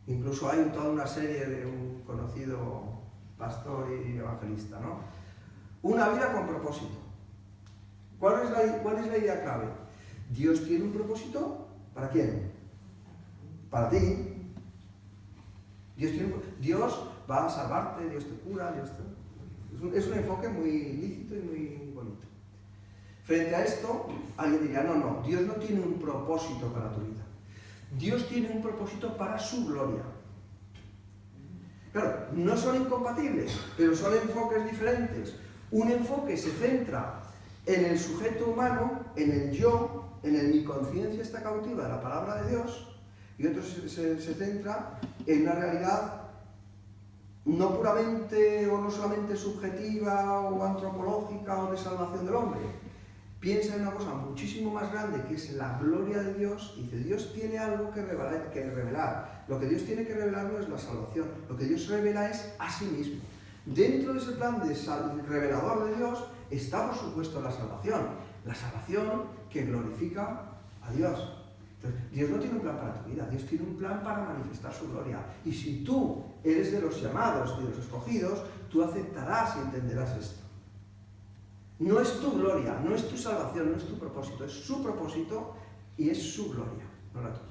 Incluso hay toda una serie de un conocido pastor y evangelista, ¿no? Una vida con propósito. ¿Cuál es la idea clave? Dios tiene un propósito, ¿para quién? Para ti. Dios va a salvarte, Dios te cura, es un enfoque muy lícito y muy bonito. Frente a esto, alguien diría, no, Dios no tiene un propósito para tu vida. Dios tiene un propósito para su gloria. Claro, no son incompatibles, pero son enfoques diferentes. Un enfoque se centra en el sujeto humano, en el yo, en mi conciencia está cautiva de la palabra de Dios, y otro se centra en una realidad no puramente o no solamente subjetiva o antropológica o de salvación del hombre. Piensa en una cosa muchísimo más grande, que es la gloria de Dios, y dice, Dios tiene algo que revelar. Lo que Dios tiene que revelar no es la salvación, lo que Dios revela es a sí mismo. Dentro de ese plan revelador de Dios está, por supuesto, la salvación que glorifica Adiós. Entonces, Dios no tiene un plan para tu vida, Dios tiene un plan para manifestar su gloria. Y si tú eres de los llamados, de los escogidos, tú aceptarás y entenderás esto. No es tu gloria, no es tu salvación, no es tu propósito, es su propósito y es su gloria, no la tuya.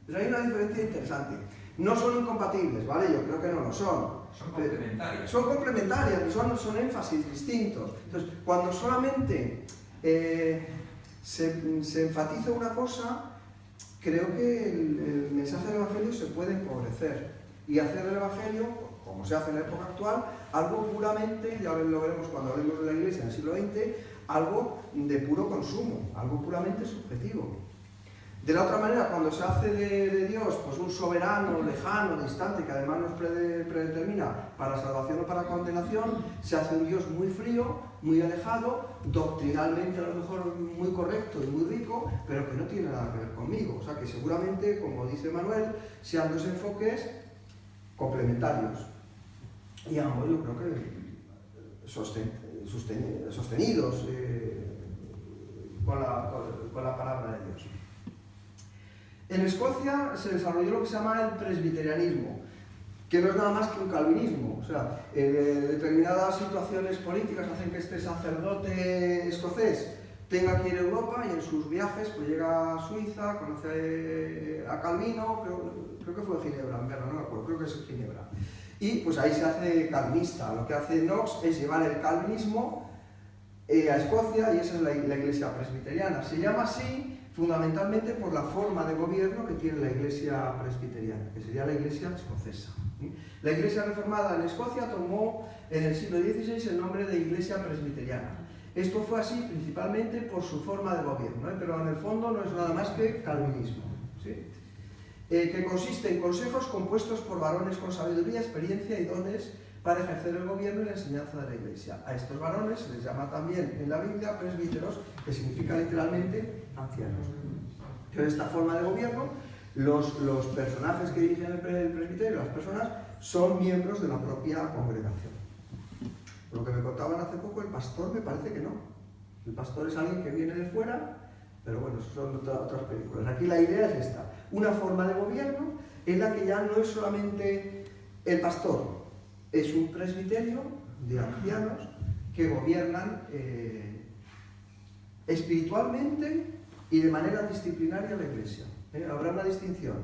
Entonces hay una diferencia interesante. No son incompatibles, ¿vale? Yo creo que no lo son. Son complementarias. Son complementarias, son énfasis distintos. Entonces, cuando solamente se enfatiza una cosa, creo que el mensaje del Evangelio se puede empobrecer y hacer del Evangelio, como se hace en la época actual, algo puramente, ya lo veremos cuando hablemos de la Iglesia en el siglo XX, algo de puro consumo, algo puramente subjetivo. De la otra manera, cuando se hace de Dios pues un soberano, lejano, distante, que además nos predetermina para salvación o para condenación, se hace un Dios muy frío, muy alejado, doctrinalmente a lo mejor muy correcto y muy rico, pero que no tiene nada que ver conmigo. O sea que seguramente, como dice Manuel, sean dos enfoques complementarios. Y ambos yo creo que sostenidos con la palabra de Dios. En Escocia se desarrolló lo que se llama el presbiterianismo, que no es nada más que un calvinismo. O sea, determinadas situaciones políticas hacen que este sacerdote escocés tenga que ir a Europa y en sus viajes pues llega a Suiza, conoce a Calvino, creo que fue en Ginebra, en verdad, no me acuerdo, creo que es en Ginebra. Y pues ahí se hace calvinista. Lo que hace Knox es llevar el calvinismo a Escocia y esa es la iglesia presbiteriana. Se llama así fundamentalmente por la forma de gobierno que tiene la iglesia presbiteriana, que sería la iglesia escocesa. La iglesia reformada en Escocia tomó en el siglo XVI el nombre de iglesia presbiteriana. Esto fue así principalmente por su forma de gobierno, pero en el fondo no es nada más que calvinismo, ¿sí? Que consiste en consejos compuestos por varones con sabiduría, experiencia y dones para ejercer el gobierno y la enseñanza de la Iglesia. A estos varones se les llama también en la Biblia presbíteros, que significa literalmente ancianos. Pero esta forma de gobierno, los personajes que dirigen el presbiterio, las personas, son miembros de la propia congregación. Por lo que me contaban hace poco, el pastor me parece que no. El pastor es alguien que viene de fuera, pero bueno, eso son otras películas. Aquí la idea es esta, una forma de gobierno en la que ya no es solamente el pastor, es un presbiterio de ancianos que gobiernan espiritualmente y de manera disciplinaria la Iglesia. Habrá una distinción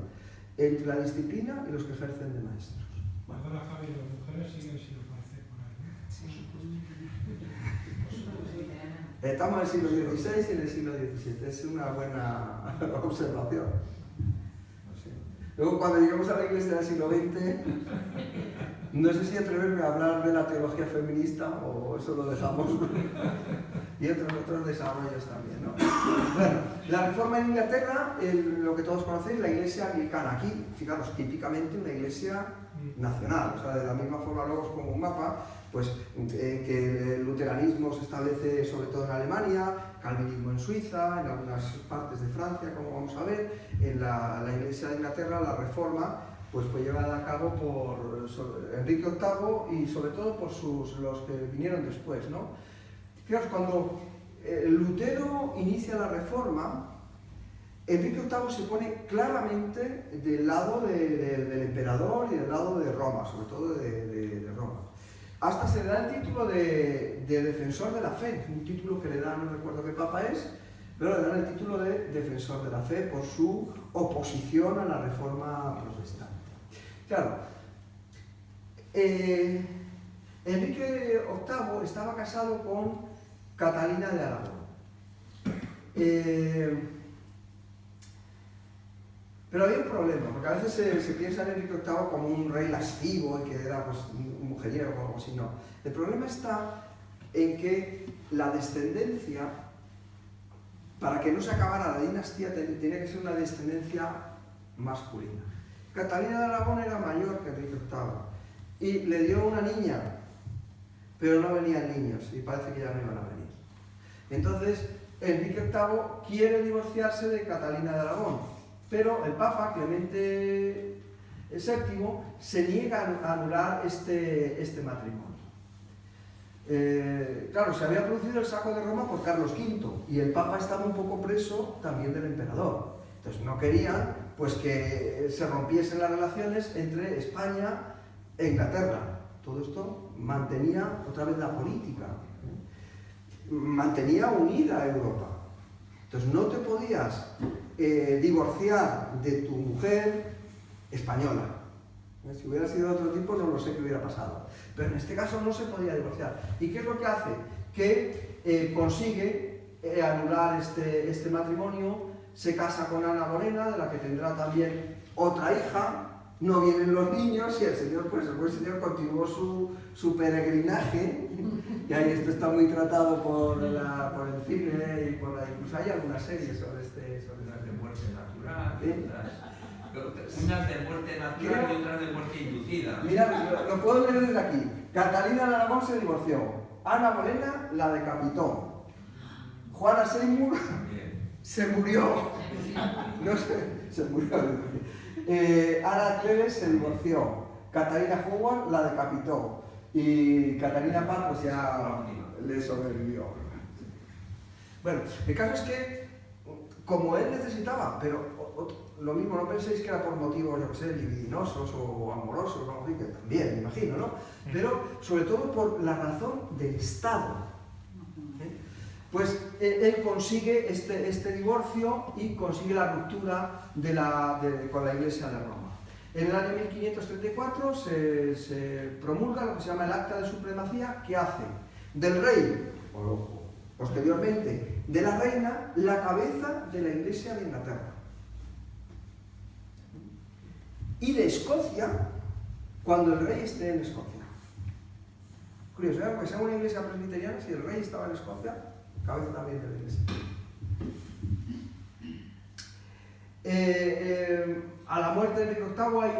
entre la disciplina y los que ejercen de maestros. Perdona, Javi, las mujeres siguen sin aparecer por ahí, ¿no? Sí. Estamos en el siglo XVI y en el siglo XVII. Es una buena observación. No sé. Luego, cuando lleguemos a la Iglesia del siglo XX, no sé si atreverme a hablar de la teología feminista o eso lo dejamos. Y otros desarrollos también, ¿no? Bueno, la reforma en Inglaterra, lo que todos conocéis, la iglesia anglicana. Aquí, fijaros, típicamente una iglesia nacional, o sea, de la misma forma luego es como un mapa, pues que el luteranismo se establece sobre todo en Alemania, calvinismo en Suiza, en algunas partes de Francia, como vamos a ver. En la iglesia de Inglaterra, la reforma pues fue llevada a cabo por Enrique VIII y sobre todo por los que vinieron después, ¿no? Fijaos, cuando Lutero inicia la reforma, Enrique VIII se pone claramente del lado del emperador y del lado de Roma, sobre todo de Roma. Hasta se le da el título de defensor de la fe, un título que le da, no recuerdo qué papa es, pero le dan el título de defensor de la fe por su oposición a la reforma protestante. Claro, Enrique VIII estaba casado con Catalina de Aragón. Pero había un problema, porque a veces se piensa en Enrique VIII como un rey lascivo y que era pues, un mujeriego o algo así. No. El problema está en que la descendencia, para que no se acabara la dinastía, tenía que ser una descendencia masculina. Catalina de Aragón era mayor que Enrique VIII y le dio una niña, pero no venían niños y parece que ya no iban a venir. Entonces, Enrique VIII quiere divorciarse de Catalina de Aragón, pero el Papa, Clemente VII, se niega a anular este matrimonio. Claro, se había producido el saco de Roma por Carlos V y el Papa estaba un poco preso también del emperador. Entonces no querían pues, que se rompiesen las relaciones entre España e Inglaterra. Todo esto mantenía otra vez la política, mantenía unida a Europa. Entonces no te podías divorciar de tu mujer española. Si hubiera sido otro tipo no lo sé qué hubiera pasado. Pero en este caso no se podía divorciar. ¿Y qué es lo que hace? Que consigue anular este matrimonio, se casa con Ana Bolena, de la que tendrá también otra hija. No vienen los niños y el señor, pues el buen señor continuó su peregrinaje, y ahí esto está muy tratado por el cine y incluso hay algunas series sobre unas de muerte natural, unas de muerte natural y otras de muerte inducida. Mira, lo puedo leer desde aquí. Catalina de Aragón se divorció, Ana Bolena la decapitó, Juana Seymour se murió, no sé, se murió. Ana Cleves se divorció, Catalina Howard la decapitó y Catalina Paz pues ya le sobrevivió. Bueno, el caso es que como él necesitaba, pero lo mismo, no penséis que era por motivos, yo que sé, libidinosos o amorosos, vamos a decir que también, me imagino, ¿no? Pero sobre todo por la razón del Estado. Pues él consigue este divorcio y consigue la ruptura con la Iglesia de Roma. En el año 1534 se promulga lo que se llama el Acta de Supremacía, que hace del rey, o posteriormente de la reina, la cabeza de la Iglesia de Inglaterra. Y de Escocia, cuando el rey esté en Escocia. Curioso, ¿eh? Porque sea una iglesia presbiteriana, si el rey estaba en Escocia, cabeza también de la iglesia. A la muerte de Enrique VIII hay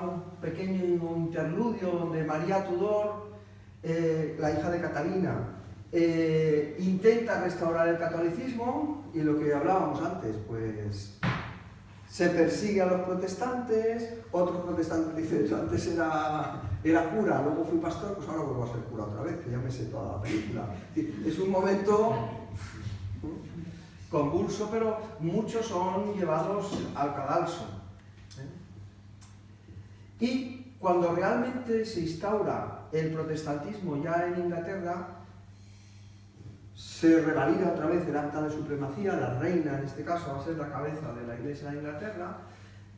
un pequeño interludio donde María Tudor, la hija de Catalina, intenta restaurar el catolicismo, y lo que hablábamos antes, pues se persigue a los protestantes. Otros protestantes dicen: yo antes era cura, luego fui pastor, pues ahora vuelvo a ser cura otra vez, que ya me sé toda la película. Es un momento convulso, pero muchos son llevados al cadalso. Y cuando realmente se instaura el protestantismo ya en Inglaterra, se revalida otra vez el Acta de Supremacía, la reina en este caso va a ser la cabeza de la Iglesia de Inglaterra,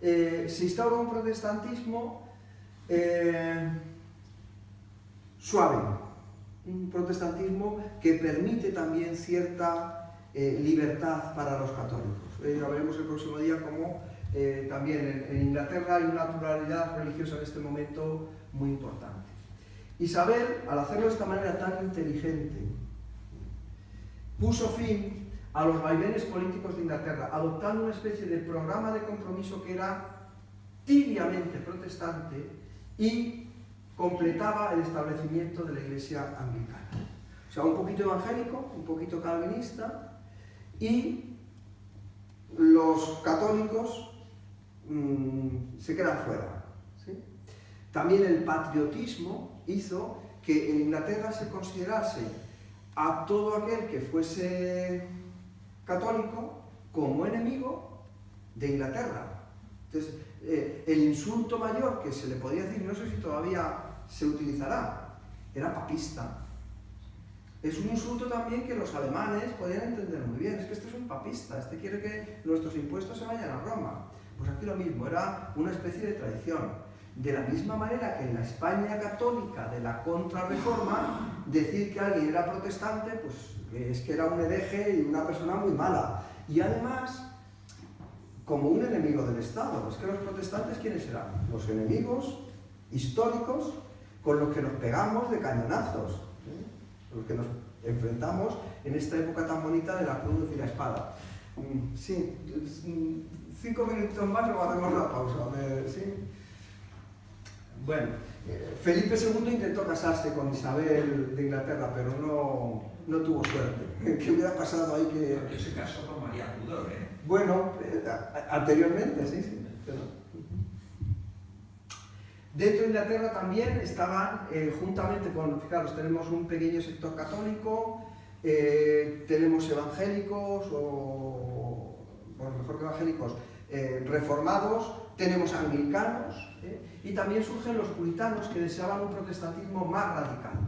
se instaura un protestantismo suave, un protestantismo que permite también cierta libertad para los católicos. Ya veremos el próximo día cómo también en Inglaterra hay una pluralidad religiosa en este momento muy importante. Isabel, al hacerlo de esta manera tan inteligente, puso fin a los vaivenes políticos de Inglaterra, adoptando una especie de programa de compromiso que era tibiamente protestante y completaba el establecimiento de la Iglesia anglicana. O sea, un poquito evangélico, un poquito calvinista, y los católicos se quedan fuera, ¿sí? También el patriotismo hizo que en Inglaterra se considerase a todo aquel que fuese católico como enemigo de Inglaterra. Entonces, el insulto mayor que se le podía decir, no sé si todavía se utilizará, era papista. Es un insulto también que los alemanes podían entender muy bien. Es que este es un papista, este quiere que nuestros impuestos se vayan a Roma. Pues aquí lo mismo, era una especie de traición. De la misma manera que en la España católica de la Contrarreforma, decir que alguien era protestante, pues es que era un hereje y una persona muy mala. Y además, como un enemigo del Estado. Es que los protestantes, ¿quiénes eran? Los enemigos históricos con los que nos pegamos de cañonazos, los que nos enfrentamos en esta época tan bonita de la cruz y la espada. Sí, 5 minutos más y luego hacemos la pausa. ¿Sí? Bueno, Felipe II intentó casarse con Isabel de Inglaterra, pero no tuvo suerte. ¿Qué hubiera pasado ahí que...? Porque se casó con María Tudor, ¿eh? Bueno, anteriormente, sí. Pero... Dentro de Inglaterra también estaban, juntamente con, fijaros, tenemos un pequeño sector católico, tenemos evangélicos, o bueno, mejor que evangélicos, reformados, tenemos anglicanos, y también surgen los puritanos que deseaban un protestantismo más radical,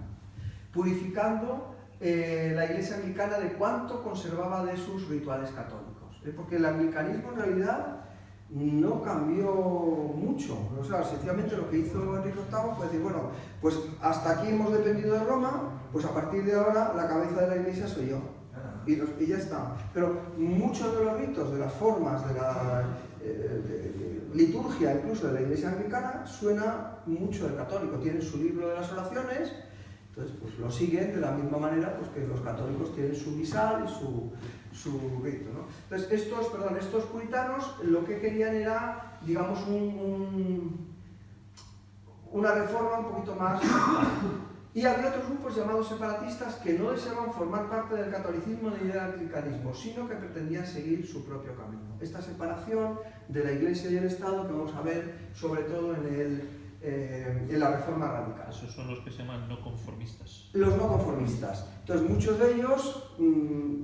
purificando la iglesia anglicana de cuánto conservaba de sus rituales católicos, porque el anglicanismo en realidad no cambió mucho. O sea, sencillamente lo que hizo Enrique VIII fue decir, bueno, pues hasta aquí hemos dependido de Roma, pues a partir de ahora la cabeza de la iglesia soy yo. Y ya está. Pero muchos de los ritos, de las formas, de la liturgia incluso de la iglesia anglicana, suena mucho del católico. Tienen su libro de las oraciones, entonces pues lo siguen de la misma manera pues, que los católicos tienen su misal y su rito, ¿no? Entonces estos puritanos lo que querían era, digamos, una reforma un poquito más. Y había otros grupos llamados separatistas que no deseaban formar parte del catolicismo ni del anglicanismo, sino que pretendían seguir su propio camino. Esta separación de la Iglesia y el Estado que vamos a ver sobre todo en la reforma radical. Esos son los que se llaman no conformistas. Los no conformistas. Entonces muchos de ellos,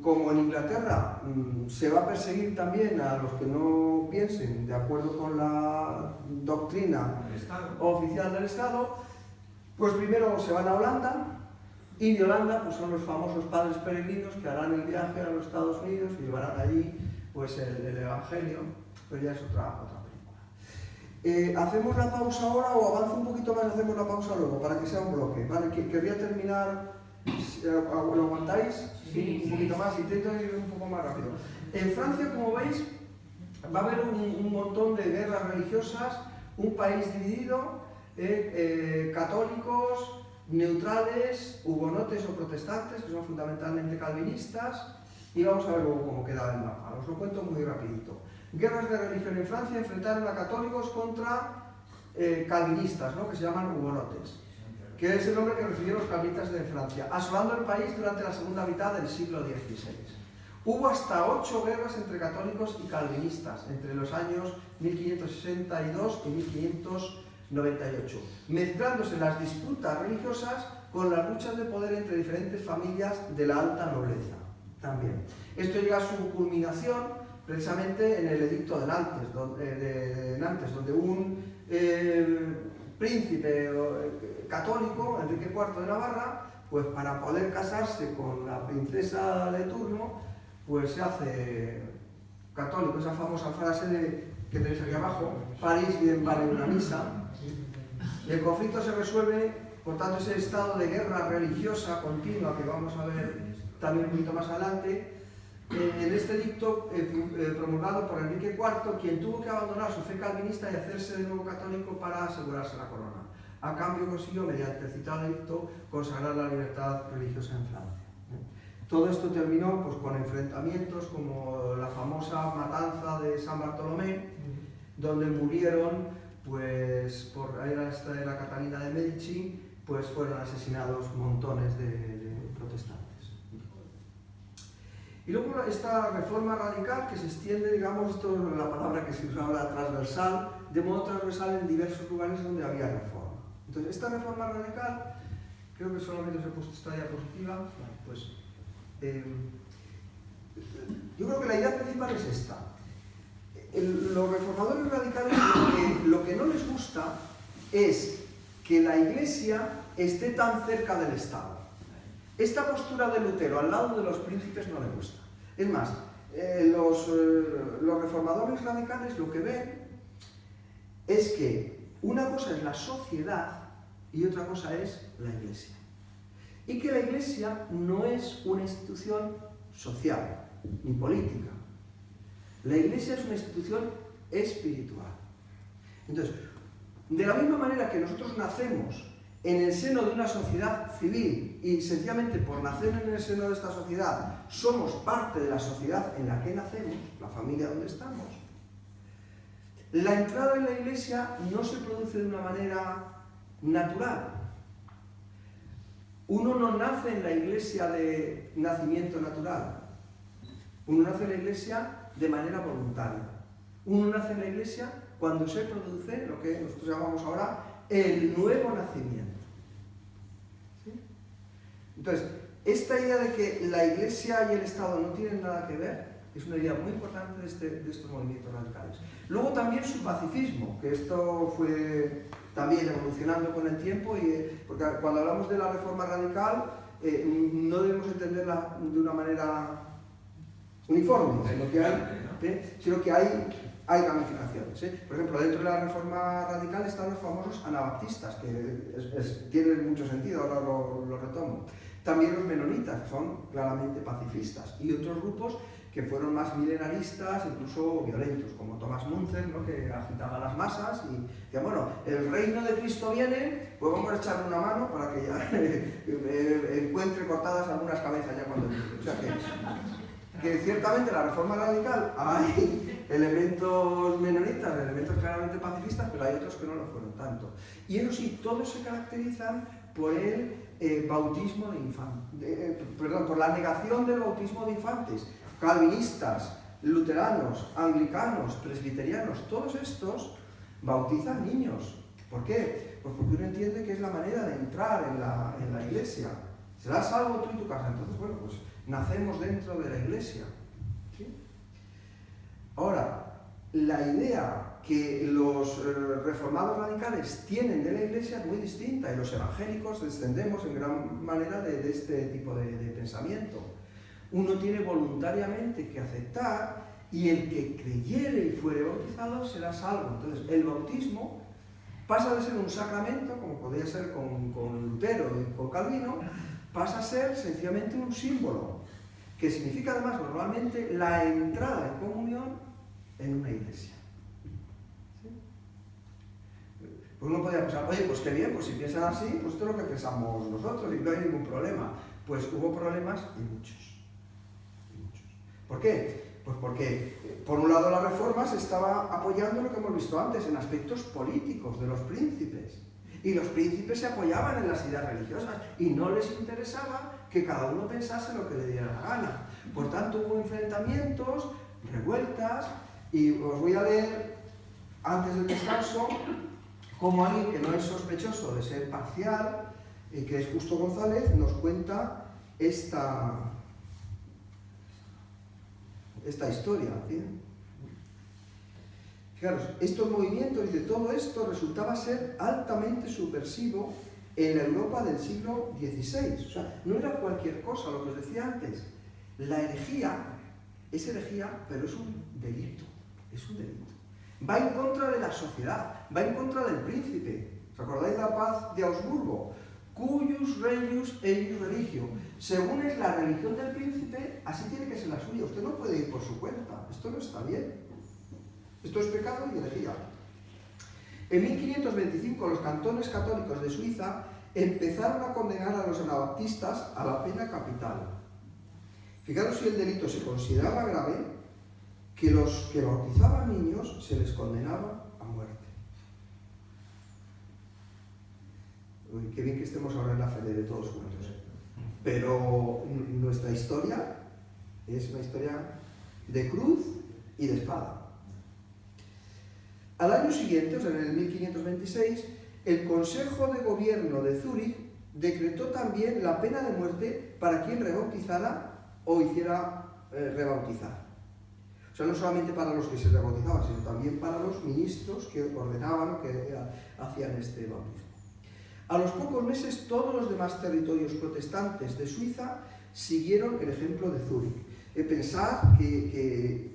como en Inglaterra se va a perseguir también a los que no piensen de acuerdo con la doctrina oficial del Estado, pues primero se van a Holanda, y de Holanda pues son los famosos padres peregrinos que harán el viaje a los Estados Unidos y llevarán allí pues el Evangelio, pero ya es otra película. ¿Hacemos la pausa ahora o avanzo un poquito más y hacemos la pausa luego para que sea un bloque? ¿Vale? Quería terminar, ¿lo aguantáis? Sí, un poquito más, intento ir un poco más rápido. En Francia, como veis, va a haber un montón de guerras religiosas, un país dividido, católicos, neutrales, hugonotes o protestantes, que son fundamentalmente calvinistas, y vamos a ver luego cómo queda el mapa. Os lo cuento muy rapidito. Guerras de religión en Francia enfrentaron a católicos contra calvinistas, ¿no? Que se llaman hugonotes, que es el nombre que recibieron los calvinistas de Francia, asolando el país durante la segunda mitad del siglo XVI. Hubo hasta 8 guerras entre católicos y calvinistas entre los años 1562 y 1598, mezclándose las disputas religiosas con las luchas de poder entre diferentes familias de la alta nobleza también. Esto llega a su culminación precisamente en el edicto de Nantes, donde un príncipe católico, Enrique IV de Navarra, pues para poder casarse con la princesa de turno, pues se hace católico. Esa famosa frase que tenéis aquí abajo, París bien vale una misa. Y el conflicto se resuelve, por tanto, ese estado de guerra religiosa continua que vamos a ver también un poquito más adelante, en este edicto promulgado por Enrique IV, quien tuvo que abandonar su fe calvinista y hacerse de nuevo católico para asegurarse la corona. A cambio consiguió, mediante el citado edicto, consagrar la libertad religiosa en Francia. Todo esto terminó pues, con enfrentamientos como la famosa matanza de San Bartolomé, donde murieron, pues, era Catalina de Medici, pues fueron asesinados montones de protestantes. Y luego esta reforma radical que se extiende, digamos, esto es la palabra que se usa ahora, transversal, de modo transversal en diversos lugares donde había reforma. Entonces, esta reforma radical, creo que solamente os he puesto esta diapositiva, pues, yo creo que la idea principal es esta. Los reformadores radicales lo que no les gusta es que la Iglesia esté tan cerca del Estado. Esta postura de Lutero al lado de los príncipes no le gusta. Es más, los reformadores radicales lo que ven es que una cosa es la sociedad y otra cosa es la Iglesia. Y que la Iglesia no es una institución social ni política. La Iglesia es una institución espiritual. Entonces, de la misma manera que nosotros nacemos en el seno de una sociedad civil y sencillamente por nacer en el seno de esta sociedad somos parte de la sociedad en la que nacemos, la familia donde estamos, la entrada en la Iglesia no se produce de una manera natural. Uno no nace en la Iglesia de nacimiento natural. Uno nace en la Iglesia de manera voluntaria. Uno nace en la Iglesia cuando se produce lo que nosotros llamamos ahora el nuevo nacimiento. ¿Sí? Entonces, esta idea de que la Iglesia y el Estado no tienen nada que ver es una idea muy importante de estos movimientos radicales. Luego también su pacifismo, que esto fue también evolucionando con el tiempo, porque cuando hablamos de la reforma radical no debemos entenderla de una manera uniforme, sino que hay ramificaciones. Por ejemplo, dentro de la reforma radical están los famosos anabaptistas, que tienen mucho sentido, ahora lo retomo. También los menonitas, que son claramente pacifistas, y otros grupos que fueron más milenaristas, incluso violentos, como Thomas Müntzer, ¿no?, que agitaba las masas y decía, bueno, el reino de Cristo viene, pues vamos a echarle una mano para que ya encuentre cortadas algunas cabezas ya cuando llegue. O sea que ciertamente la reforma radical hay elementos menonitas, elementos claramente pacifistas, pero hay otros que no lo fueron tanto. Y eso sí, todos se caracterizan por el bautismo de infantes, por la negación del bautismo de infantes. Calvinistas, luteranos, anglicanos, presbiterianos, todos estos bautizan niños. ¿Por qué? Pues porque uno entiende que es la manera de entrar en la iglesia. Serás salvo tú y tu casa. Entonces, bueno, pues nacemos dentro de la iglesia. ¿Sí? Ahora, la idea que los reformados radicales tienen de la iglesia es muy distinta y los evangélicos descendemos en gran manera de este tipo de pensamiento. Uno tiene voluntariamente que aceptar y el que creyere y fuere bautizado será salvo. Entonces, el bautismo pasa de ser un sacramento, como podía ser con Lutero y con Calvino, pasa a ser sencillamente un símbolo, que significa además normalmente la entrada en comunión en una iglesia. ¿Sí? Pues uno podría pensar, oye, pues qué bien, pues si piensan así, pues esto es lo que pensamos nosotros y no hay ningún problema. Pues hubo problemas y muchos. ¿Por qué? Pues porque, por un lado, la reforma se estaba apoyando lo que hemos visto antes, en aspectos políticos de los príncipes. Y los príncipes se apoyaban en las ideas religiosas y no les interesaba que cada uno pensase lo que le diera la gana. Por tanto, hubo enfrentamientos, revueltas, y os voy a leer, antes del descanso, como alguien que no es sospechoso de ser parcial, que es Justo González, nos cuenta esta historia. ¿Sí? Fijaros, estos movimientos, dice, todo esto resultaba ser altamente subversivo en la Europa del siglo XVI. O sea, no era cualquier cosa, lo que os decía antes. La herejía es herejía, pero es un delito. Es un delito. Va en contra de la sociedad, va en contra del príncipe. ¿Os acordáis de la paz de Augsburgo? Cuius reius eius religio. Según es la religión del príncipe, así tiene que ser la suya. Usted no puede ir por su cuenta. Esto no está bien. Esto es pecado y herejía. En 1525 los cantones católicos de Suiza empezaron a condenar a los anabaptistas a la pena capital. Fijaros si el delito se consideraba grave, que los que bautizaban niños se les condenaba a muerte. Uy, qué bien que estemos ahora en la fe de todos juntos. Pero nuestra historia es una historia de cruz y de espada. Al año siguiente, o sea, en el 1526, el Consejo de Gobierno de Zúrich decretó también la pena de muerte para quien rebautizara o hiciera rebautizar. O sea, no solamente para los que se rebautizaban, sino también para los ministros que ordenaban o que hacían este bautismo. A los pocos meses, todos los demás territorios protestantes de Suiza siguieron el ejemplo de Zúrich. Pensad que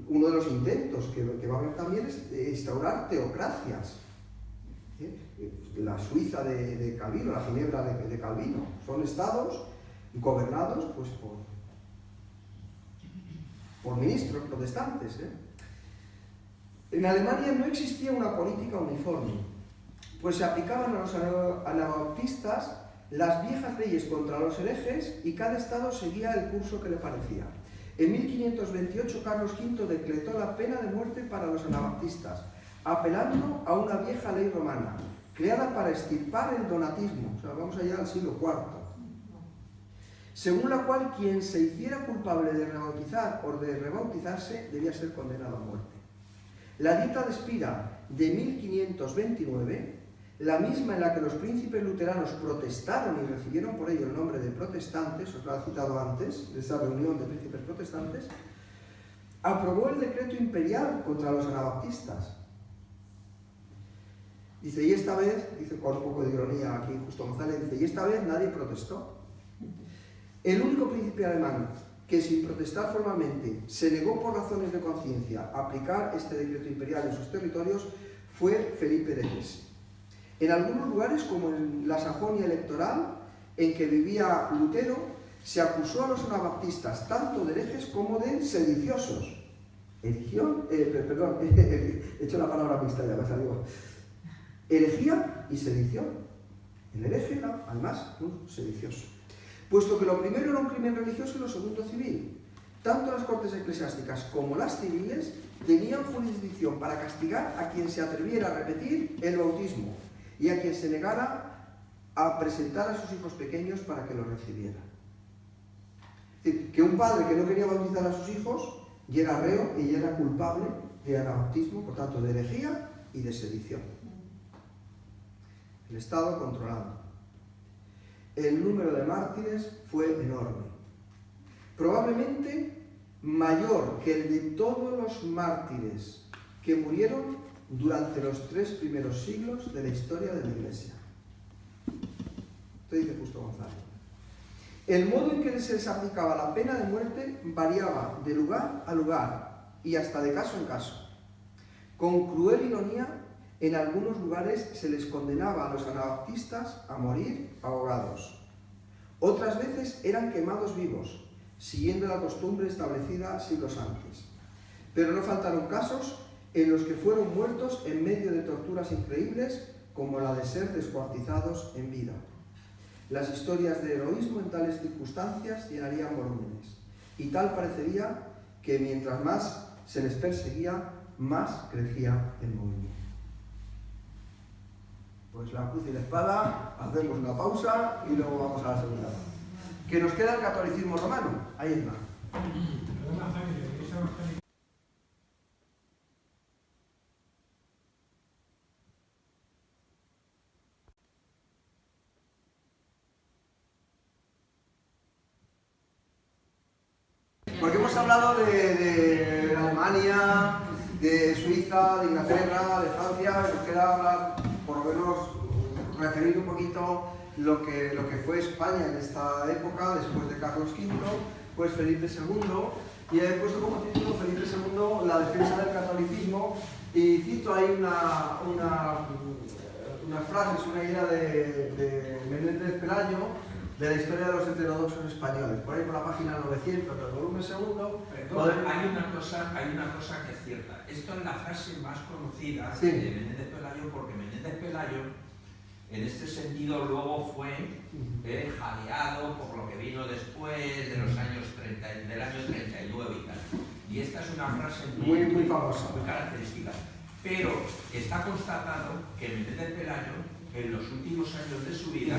uno de los intentos que va a haber también es instaurar teocracias. La Suiza de Calvino, la Ginebra de Calvino, son estados gobernados pues, por ministros protestantes. En Alemania no existía una política uniforme, pues se aplicaban a los anabaptistas las viejas leyes contra los herejes y cada estado seguía el curso que le parecía. En 1528 Carlos V decretó la pena de muerte para los anabaptistas, apelando a una vieja ley romana, creada para extirpar el donatismo, o sea, vamos allá al siglo IV, según la cual quien se hiciera culpable de rebautizar o de rebautizarse debía ser condenado a muerte. La Dieta de Spira de 1529 la misma en la que los príncipes luteranos protestaron y recibieron por ello el nombre de protestantes, os lo he citado antes, de esa reunión de príncipes protestantes, aprobó el decreto imperial contra los anabaptistas. Dice, y esta vez, dice con un poco de ironía aquí Justo González, dice, y esta vez nadie protestó. El único príncipe alemán que sin protestar formalmente se negó por razones de conciencia a aplicar este decreto imperial en sus territorios fue Felipe de Hesse. En algunos lugares, como en la Sajonia electoral, en que vivía Lutero, se acusó a los anabaptistas tanto de herejes como de sediciosos. Perdón, he hecho la palabra mixta, ya me salió. Herejía y sedición. El hereje era, además, un sedicioso. Puesto que lo primero era un crimen religioso y lo segundo civil. Tanto las cortes eclesiásticas como las civiles tenían jurisdicción para castigar a quien se atreviera a repetir el bautismo y a quien se negara a presentar a sus hijos pequeños para que lo recibieran. Es decir, que un padre que no quería bautizar a sus hijos ya era reo y ya era culpable de anabaptismo, por tanto de herejía y de sedición. El Estado controlando. El número de mártires fue enorme. Probablemente mayor que el de todos los mártires que murieron durante los 3 primeros siglos de la historia de la Iglesia. Esto dice Justo González. El modo en que se les aplicaba la pena de muerte variaba de lugar a lugar y hasta de caso en caso. Con cruel ironía, en algunos lugares se les condenaba a los anabaptistas a morir ahogados. Otras veces eran quemados vivos, siguiendo la costumbre establecida siglos antes. Pero no faltaron casos en los que fueron muertos en medio de torturas increíbles, como la de ser descuartizados en vida. Las historias de heroísmo en tales circunstancias llenarían volúmenes, y tal parecería que mientras más se les perseguía, más crecía el movimiento. Pues la cruz y la espada, hacemos una pausa y luego vamos a la segunda parte. Que nos queda el catolicismo romano. Ahí está. Perdona, Jaime, la Iglesia Evangélica. Porque hemos hablado de Alemania, de Suiza, de Inglaterra, de Francia, y nos queda hablar, por lo menos, referir un poquito lo que fue España en esta época, después de Carlos V, pues Felipe II, y he puesto como título Felipe II, la defensa del catolicismo, y cito ahí unas frases, una idea de Menéndez Pelayo, de la historia de los heterodoxos españoles, por ahí por la página 900 del volumen segundo. Perdón, hay una cosa que es cierta. Esto es la frase más conocida Sí. de Menéndez Pelayo, porque Menéndez Pelayo, en este sentido, luego fue jaleado por lo que vino después de los años 30, del año 39 y tal. Y esta es una frase muy famosa, muy característica. Pero está constatado que Menéndez Pelayo, en los últimos años de su vida,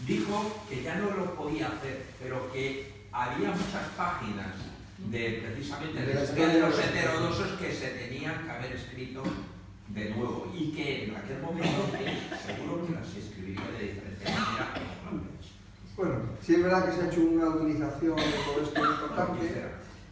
dijo que ya no lo podía hacer, pero que había muchas páginas de precisamente de la historia de los heterodoxos que se tenían que haber escrito de nuevo y que en aquel momento seguro que las escribiría de diferente manera como lo han hecho. Bueno, sí es verdad que se ha hecho una utilización de todo esto importante,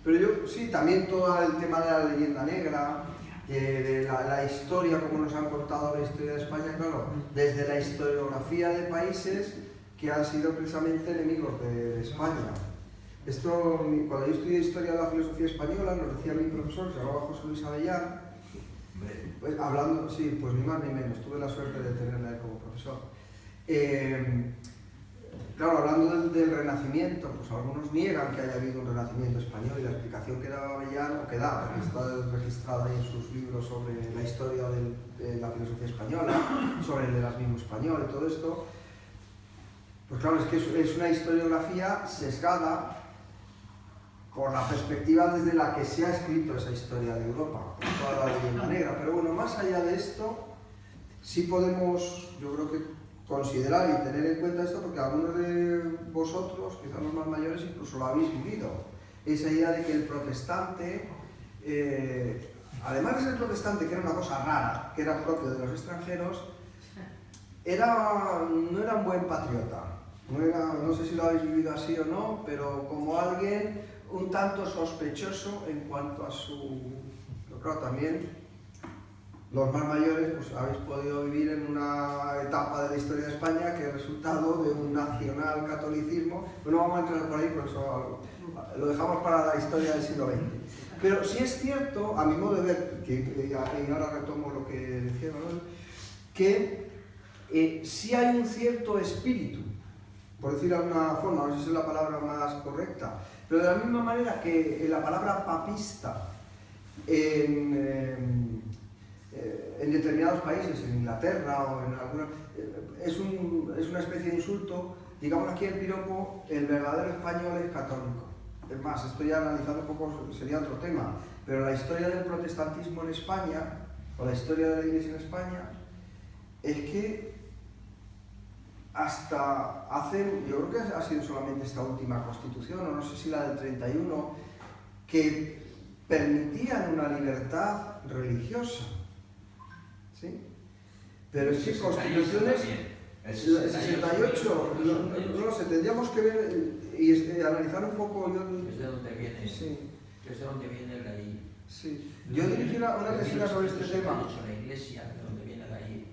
pero yo sí, también todo el tema de la leyenda negra, de la historia, como nos han contado la historia de España, claro, desde la historiografía de países que han sido precisamente enemigos de España. Esto, cuando yo estudié Historia de la Filosofía Española, nos decía mi profesor, se llamaba José Luis Avellán, pues, hablando, sí, pues ni más ni menos, tuve la suerte de tenerla como profesor. Claro, hablando del Renacimiento, pues algunos niegan que haya habido un Renacimiento español y la explicación que daba Avellán, o que da, porque está registrada ahí en sus libros sobre la historia de la filosofía española, sobre el erasmismo español y todo esto, pues claro, es que es una historiografía sesgada por la perspectiva desde la que se ha escrito esa historia de Europa, por toda la leyenda negra. Pero bueno, más allá de esto, sí podemos, yo creo que considerar y tener en cuenta esto, porque algunos de vosotros, quizás los más mayores, incluso lo habéis vivido. Esa idea de que el protestante, además de ser protestante, que era una cosa rara, que era propio de los extranjeros, no era un buen patriota. No sé si lo habéis vivido así o no, pero como alguien un tanto sospechoso en cuanto a su... Pero claro, también los más mayores pues habéis podido vivir en una etapa de la historia de España que es resultado de un nacional catolicismo. No vamos a entrar por ahí, por eso lo dejamos para la historia del siglo XX. Pero sí es cierto, a mi modo de ver, y ahora retomo lo que decía Manuel, que sí hay un cierto espíritu, por decirlo de alguna forma, no sé si es la palabra más correcta, pero de la misma manera que la palabra papista en determinados países, en Inglaterra o en alguna, es una especie de insulto, digamos aquí el piropo, el verdadero español es católico. Es más, estoy analizando un poco, sería otro tema, pero la historia del protestantismo en España, o la historia de la Iglesia en España, es que hasta hace, yo creo que ha sido solamente esta última constitución, o no sé si la del 31, que permitían una libertad religiosa, ¿sí? Pero es que constituciones, el 68, no lo sé, tendríamos que ver y analizar un poco. Es de donde viene, sí. Es de donde viene la I. Sí. Yo dirigí una tesis sobre este tema. La iglesia, de donde viene la I.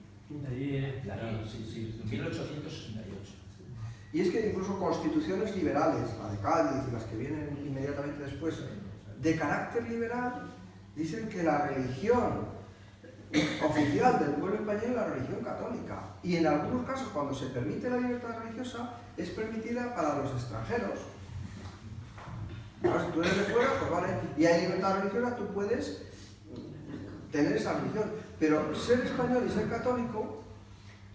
La I, sí, 1868. Y es que incluso constituciones liberales, la de Cádiz y las que vienen inmediatamente después, de carácter liberal, dicen que la religión oficial del pueblo español es la religión católica. Y en algunos casos, cuando se permite la libertad religiosa, es permitida para los extranjeros. Ahora, si tú eres de fuera, pues vale, y hay libertad religiosa, tú puedes tener esa religión. Pero ser español y ser católico,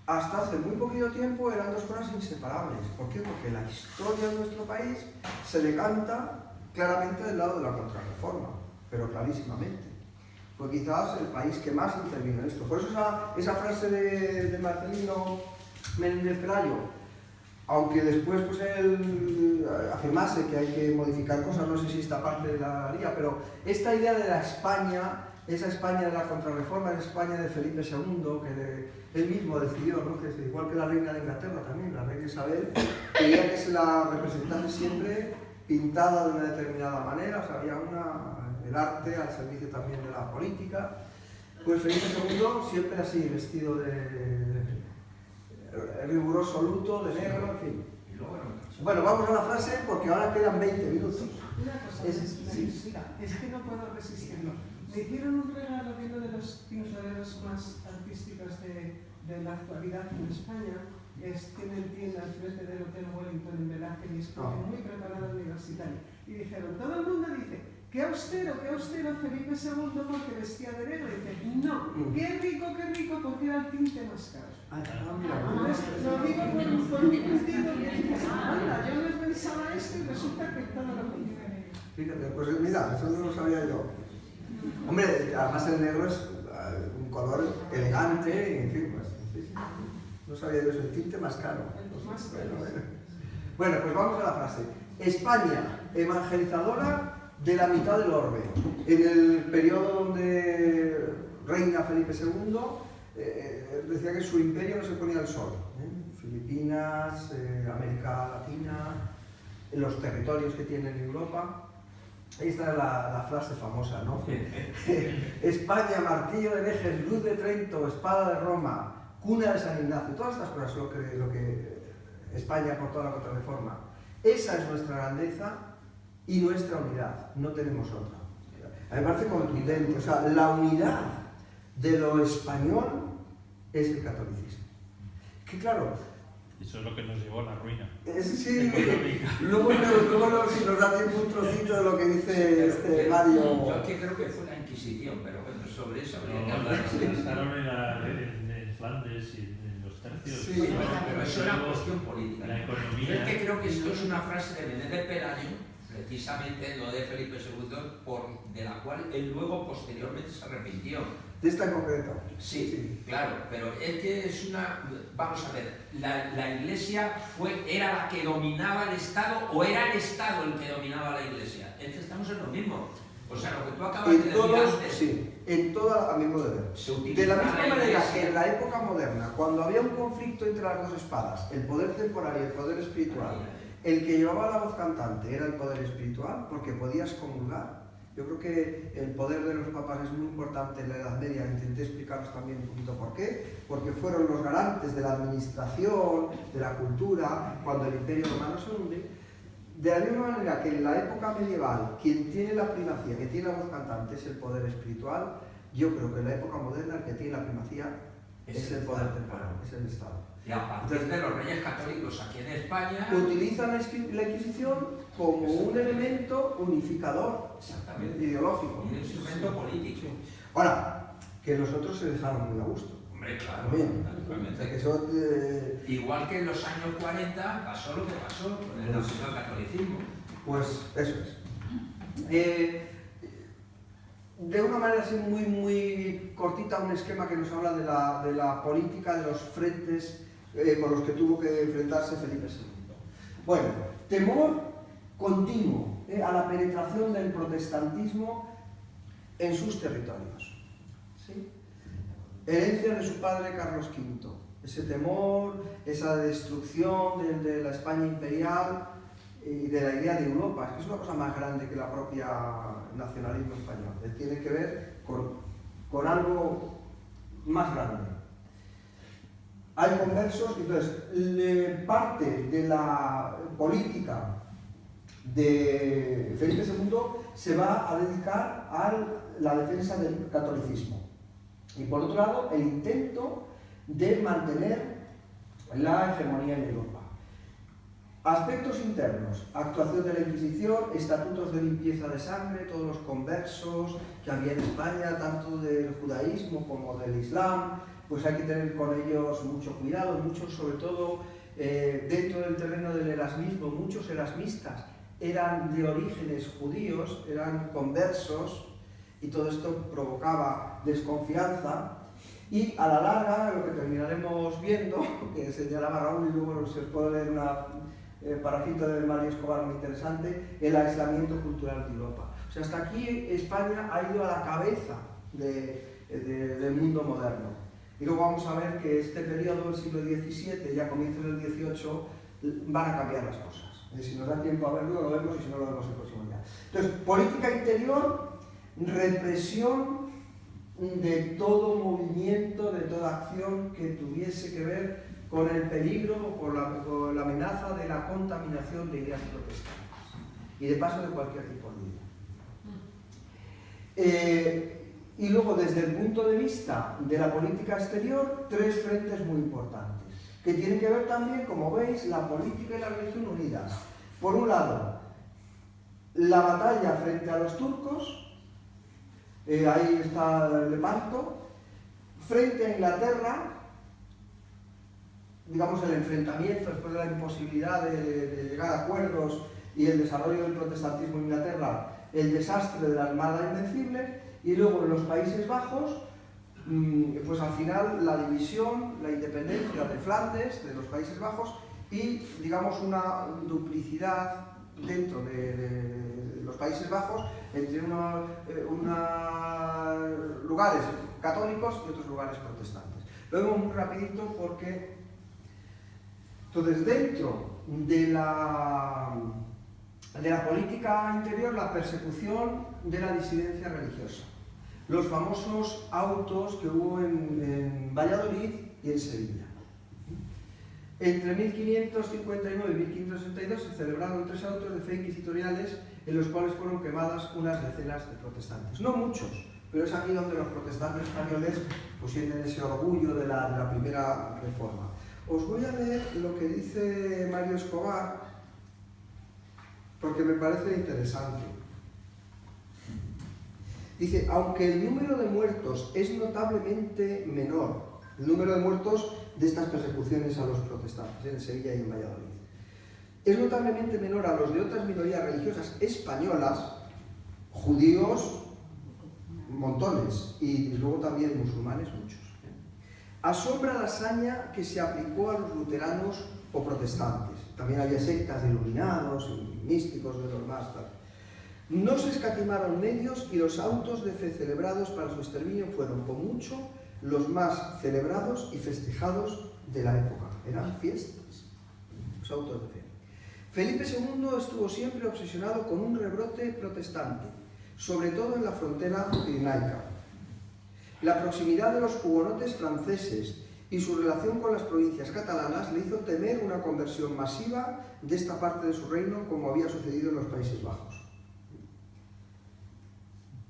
hasta hace muy poquito tiempo, eran dos cosas inseparables. ¿Por qué? Porque la historia de nuestro país se decanta claramente del lado de la contrarreforma, pero clarísimamente. Fue quizás el país que más intervino en esto. Por eso esa frase de Marcelino Menéndez Pelayo, aunque después pues, él afirmase que hay que modificar cosas, no sé si esta parte la haría, pero esta idea de la España, esa España de la contrarreforma, esa España de Felipe II, que él mismo decidió, ¿no? Que igual que la reina de Inglaterra también, la reina Isabel, quería que se la representase siempre pintada de una determinada manera, o sea, había el arte al servicio también de la política. Pues Felipe II siempre así, vestido de riguroso luto, de negro, en fin. Bueno, vamos a la frase porque ahora quedan 20 minutos. Una cosa, es que no puedo resistirlo. Me hicieron un regalo de una de las pintureras más artísticas de la actualidad en España. Tiene tienda al frente del Hotel Wellington en Velázquez y es muy preparada universitaria. Y dijeron, todo el mundo dice, qué austero Felipe II porque vestía de negro. Y dice, no, qué rico, porque era el tinte más caro. Lo digo por un puntito que dices, anda, yo no pensaba esto y resulta que todo lo contrario. Fíjate, pues mira, eso no lo sabía yo. Hombre, además el negro es un color elegante, y en fin, pues. No sabía yo, es el tinte más caro. Bueno, pues vamos a la frase. España, evangelizadora de la mitad del orbe. En el periodo donde reina Felipe II, decía que su imperio no se ponía al sol. Filipinas, América Latina, los territorios que tiene en Europa. Esta es la frase famosa, ¿no? España, martillo de herejes, luz de Trento, espada de Roma, cuna de San Ignacio, todas estas cosas lo que España aportó a la contrarreforma. Esa es nuestra grandeza y nuestra unidad, no tenemos otra. A mí me parece contundente, o sea, la unidad de lo español es el catolicismo. Que claro, eso es lo que nos llevó a la ruina. Sí, luego si nos da tiempo un trocito de lo que dice Mario. Yo que creo que fue la Inquisición, pero bueno, sobre eso habría que hablar. Estaron en Flandes y en los tercios. Sí, pero es una cuestión política. La economía. Yo es que creo que esto es una frase de Menéndez Pelayo, precisamente lo de Felipe II, de la cual él luego posteriormente se arrepintió. ¿De esta en concreto? Sí, claro, pero es que es una... Vamos a ver, la Iglesia era la que dominaba el Estado o era el Estado el que dominaba la Iglesia. Es que estamos en lo mismo. O sea, lo que tú acabas de decir antes, sí, en toda, a mi modo de ver. se utiliza De la misma la manera Iglesia. que en la época moderna, cuando había un conflicto entre las dos espadas, el poder temporal y el poder espiritual, el que llevaba la voz cantante era el poder espiritual, porque podías comulgar. Yo creo que el poder de los papas es muy importante en la Edad Media. Intenté explicaros también un poquito por qué. Porque fueron los garantes de la administración, de la cultura, cuando el Imperio Romano se hunde. De la misma manera que en la época medieval, quien tiene la primacía, que tiene la voz cantante, es el poder espiritual, yo creo que en la época moderna el que tiene la primacía es el poder temporal, es el Estado. Y a partir de los reyes católicos aquí en España, Utilizan la Inquisición como un elemento unificador, exactamente, ideológico. un instrumento político. Ahora, que los otros se dejaron muy a gusto. Hombre, claro, También. naturalmente. O sea, que eso, Igual que en los años 40 pasó lo que pasó con el nacionalcatolicismo. pues eso es. De una manera así muy cortita, un esquema que nos habla de la política, de los frentes con los que tuvo que enfrentarse Felipe II. Bueno, temor continuo a la penetración del protestantismo en sus territorios. ¿Sí? Herencia de su padre Carlos V. Ese temor, esa destrucción de la España imperial y de la idea de Europa. Es que es una cosa más grande que la propia nacionalismo español. Tiene que ver con algo más grande. Hay conversos, entonces, parte de la política de Felipe II se va a dedicar a la defensa del catolicismo. Y por otro lado, el intento de mantener la hegemonía en Europa. Aspectos internos, actuación de la Inquisición, estatutos de limpieza de sangre, todos los conversos que había en España, tanto del judaísmo como del islam, pues hay que tener con ellos mucho cuidado, muchos sobre todo dentro del terreno del erasmismo, muchos erasmistas eran de orígenes judíos, eran conversos, y todo esto provocaba desconfianza. Y a la larga, lo que terminaremos viendo, que señalaba Raúl y luego se puede leer una parafita de Mario Escobar muy interesante, el aislamiento cultural de Europa. O sea, hasta aquí España ha ido a la cabeza del mundo moderno. Y luego vamos a ver que este periodo del siglo XVII y a comienzos del XVIII van a cambiar las cosas. Si nos da tiempo a verlo, lo vemos, y si no, lo vemos el próximo día. Entonces, política interior, represión de todo movimiento, de toda acción que tuviese que ver con el peligro o con la amenaza de la contaminación de ideas protestantes y de paso de cualquier tipo de idea. Y luego, desde el punto de vista de la política exterior, tres frentes muy importantes que tienen que ver también, como veis, la política y la religión unidas. Por un lado, la batalla frente a los turcos, ahí está Lepanto, frente a Inglaterra, digamos el enfrentamiento después de la imposibilidad de llegar a acuerdos y el desarrollo del protestantismo en Inglaterra, el desastre de la Armada Invencible, y luego en los Países Bajos, pues al final la división, la independencia de Flandes, de los Países Bajos, y digamos una duplicidad dentro de los Países Bajos entre unos lugares católicos y otros lugares protestantes. Lo vemos muy rapidito porque entonces dentro de la política interior, la persecución de la disidencia religiosa, los famosos autos que hubo en Valladolid y en Sevilla. Entre 1559 y 1562 se celebraron 3 autos de fe inquisitoriales en los cuales fueron quemadas unas decenas de protestantes. No muchos, pero es aquí donde los protestantes españoles pues sienten ese orgullo de la primera reforma. Os voy a leer lo que dice Mario Escobar, porque me parece interesante. Dice, aunque el número de muertos es notablemente menor, el número de muertos de estas persecuciones a los protestantes en Sevilla y en Valladolid, es notablemente menor a los de otras minorías religiosas españolas, judíos, montones, y luego también musulmanes, muchos. Asombra la hazaña que se aplicó a los luteranos o protestantes. También había sectas de iluminados y místicos de los más tarde. No se escatimaron medios y los autos de fe celebrados para su exterminio fueron, con mucho, los más celebrados y festejados de la época. Eran fiestas, los autos de fe. Felipe II estuvo siempre obsesionado con un rebrote protestante, sobre todo en la frontera pirenaica. La proximidad de los hugonotes franceses y su relación con las provincias catalanas le hizo temer una conversión masiva de esta parte de su reino, como había sucedido en los Países Bajos.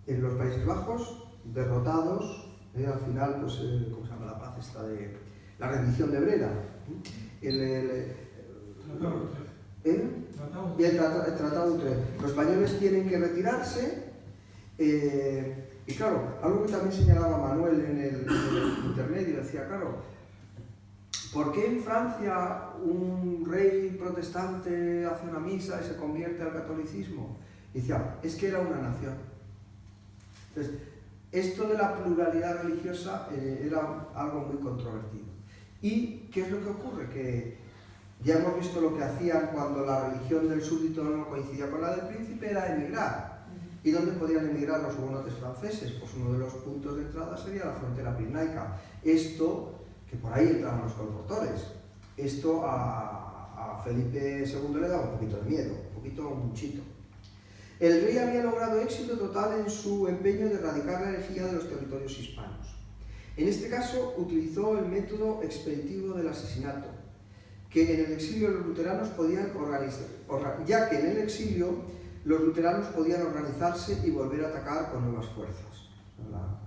En los Países Bajos, derrotados, al final, pues, ¿cómo se llama la paz esta de la rendición de Breda? El Tratado de Utrecht. Los españoles tienen que retirarse y claro, algo que también señalaba Manuel en el intermedio, decía, claro, ¿por qué en Francia un rey protestante hace una misa y se convierte al catolicismo? Y decía, es que era una nación. Entonces, esto de la pluralidad religiosa era algo muy controvertido. ¿Y qué es lo que ocurre? Que ya hemos visto lo que hacían cuando la religión del súbdito no coincidía con la del príncipe, era emigrar. ¿Y dónde podían emigrar los hugonotes franceses? Pues uno de los puntos de entrada sería la frontera pirenaica. Esto, que por ahí entraban los colportores, esto a Felipe II le daba un poquito de miedo, muchito. El rey había logrado éxito total en su empeño de erradicar la herejía de los territorios hispanos. En este caso, utilizó el método expeditivo del asesinato, que en el exilio los luteranos podían organizar, ya que en el exilio los luteranos podían organizarse y volver a atacar con nuevas fuerzas. La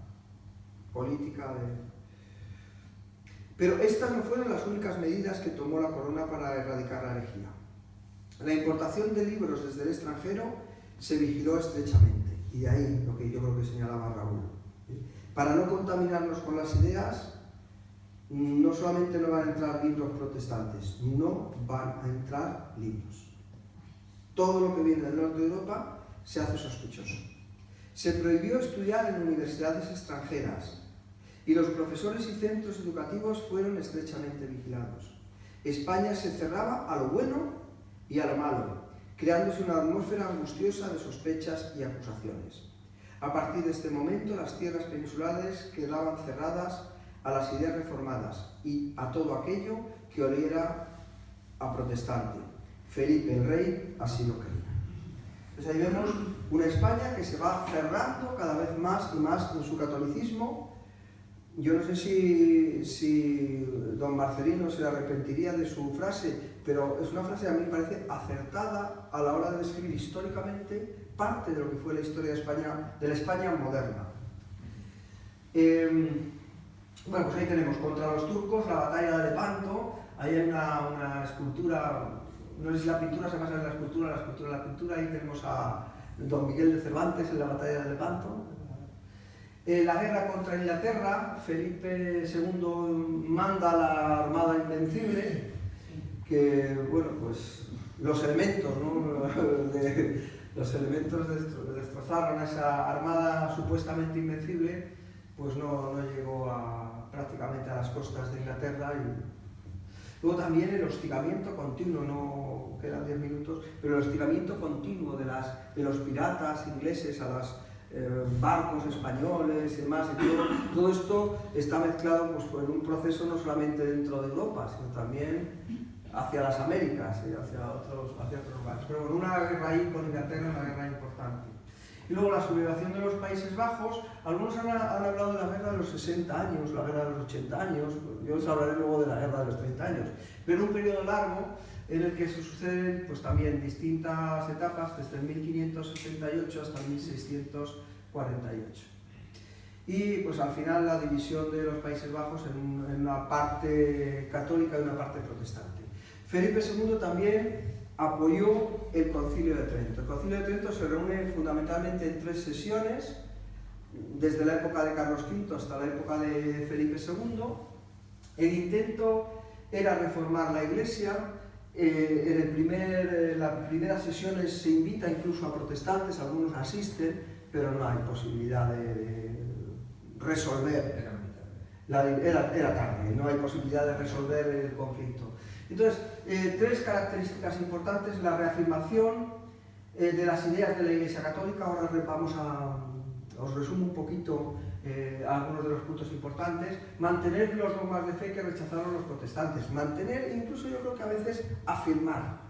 política de... Pero estas no fueron las únicas medidas que tomó la corona para erradicar la herejía. La importación de libros desde el extranjero se vigiló estrechamente, y de ahí lo que yo creo que señalaba Raúl. Para no contaminarnos con las ideas, no solamente no van a entrar libros protestantes, no van a entrar libros. Todo lo que viene del norte de Europa se hace sospechoso. Se prohibió estudiar en universidades extranjeras y los profesores y centros educativos fueron estrechamente vigilados. España se cerraba a lo bueno y a lo malo, creándose una atmósfera angustiosa de sospechas y acusaciones. A partir de este momento, las tierras peninsulares quedaban cerradas a las ideas reformadas y a todo aquello que oliera a protestante. Felipe el Rey así lo quería. Entonces ahí vemos una España que se va cerrando cada vez más y más en su catolicismo. Yo no sé si don Marcelino se arrepentiría de su frase, pero es una frase que a mí me parece acertada a la hora de describir históricamente parte de lo que fue la historia de España, de la España moderna. Bueno, pues ahí tenemos contra los turcos la batalla de Lepanto. Ahí hay una escultura, no sé si la pintura se basa en la escultura, ahí tenemos a don Miguel de Cervantes en la batalla de Lepanto. La guerra contra Inglaterra, Felipe II manda a la Armada Invencible, que, bueno, pues los elementos, ¿no? Los elementos destrozaron a esa armada supuestamente invencible, pues no llegó prácticamente a las costas de Inglaterra. Y luego también el hostigamiento continuo, no quedan 10 minutos, pero el hostigamiento continuo de los piratas ingleses a los barcos españoles y demás, y todo esto está mezclado pues, en un proceso no solamente dentro de Europa, sino también hacia las Américas y hacia otros lugares. Pero bueno, una guerra ahí con Inglaterra, una guerra importante. Y luego la sublevación de los Países Bajos. Algunos han hablado de la guerra de los 60 años, la guerra de los 80 años, yo os hablaré luego de la guerra de los 30 años, pero un periodo largo en el que se suceden pues, también distintas etapas, desde el 1568 hasta el 1648. Y pues al final la división de los Países Bajos en una parte católica y una parte protestante. Felipe II también apoyó el Concilio de Trento. El Concilio de Trento se reúne fundamentalmente en 3 sesiones, desde la época de Carlos V hasta la época de Felipe II. El intento era reformar la Iglesia. En las primeras sesiones se invita incluso a protestantes, algunos asisten, pero no hay posibilidad de resolver. Era tarde, no hay posibilidad de resolver el conflicto. Entonces, 3 características importantes: la reafirmación de las ideas de la Iglesia Católica. Ahora os resumo un poquito algunos de los puntos importantes. Mantener los dogmas de fe que rechazaron los protestantes. Mantener, incluso yo creo que a veces afirmar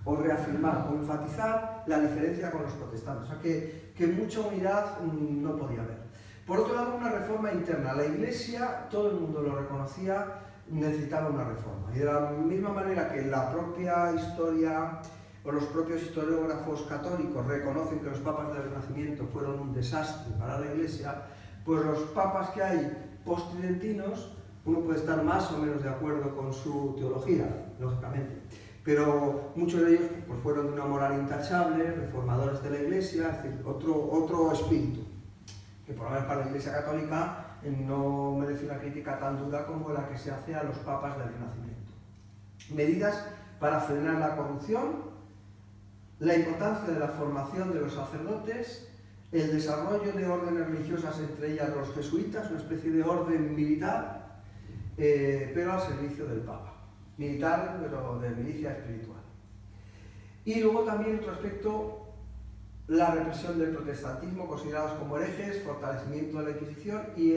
o reafirmar o enfatizar la diferencia con los protestantes. O sea, que mucha unidad no podía haber. Por otro lado, una reforma interna. La Iglesia, todo el mundo lo reconocía, necesitaba una reforma. Y de la misma manera que la propia historia o los propios historiógrafos católicos reconocen que los papas del Renacimiento fueron un desastre para la Iglesia, pues los papas que hay post-tridentinos, uno puede estar más o menos de acuerdo con su teología, lógicamente, pero muchos de ellos pues, fueron de una moral intachable, reformadores de la Iglesia, es decir, otro espíritu, que por lo menos para la Iglesia Católica no merece una crítica tan dura como la que se hace a los papas del Renacimiento. Medidas para frenar la corrupción, la importancia de la formación de los sacerdotes, el desarrollo de órdenes religiosas, entre ellas los jesuitas, una especie de orden militar, pero al servicio del Papa. Militar, pero de milicia espiritual. Y luego también otro aspecto, la represión del protestantismo, considerados como herejes, fortalecimiento de la Inquisición y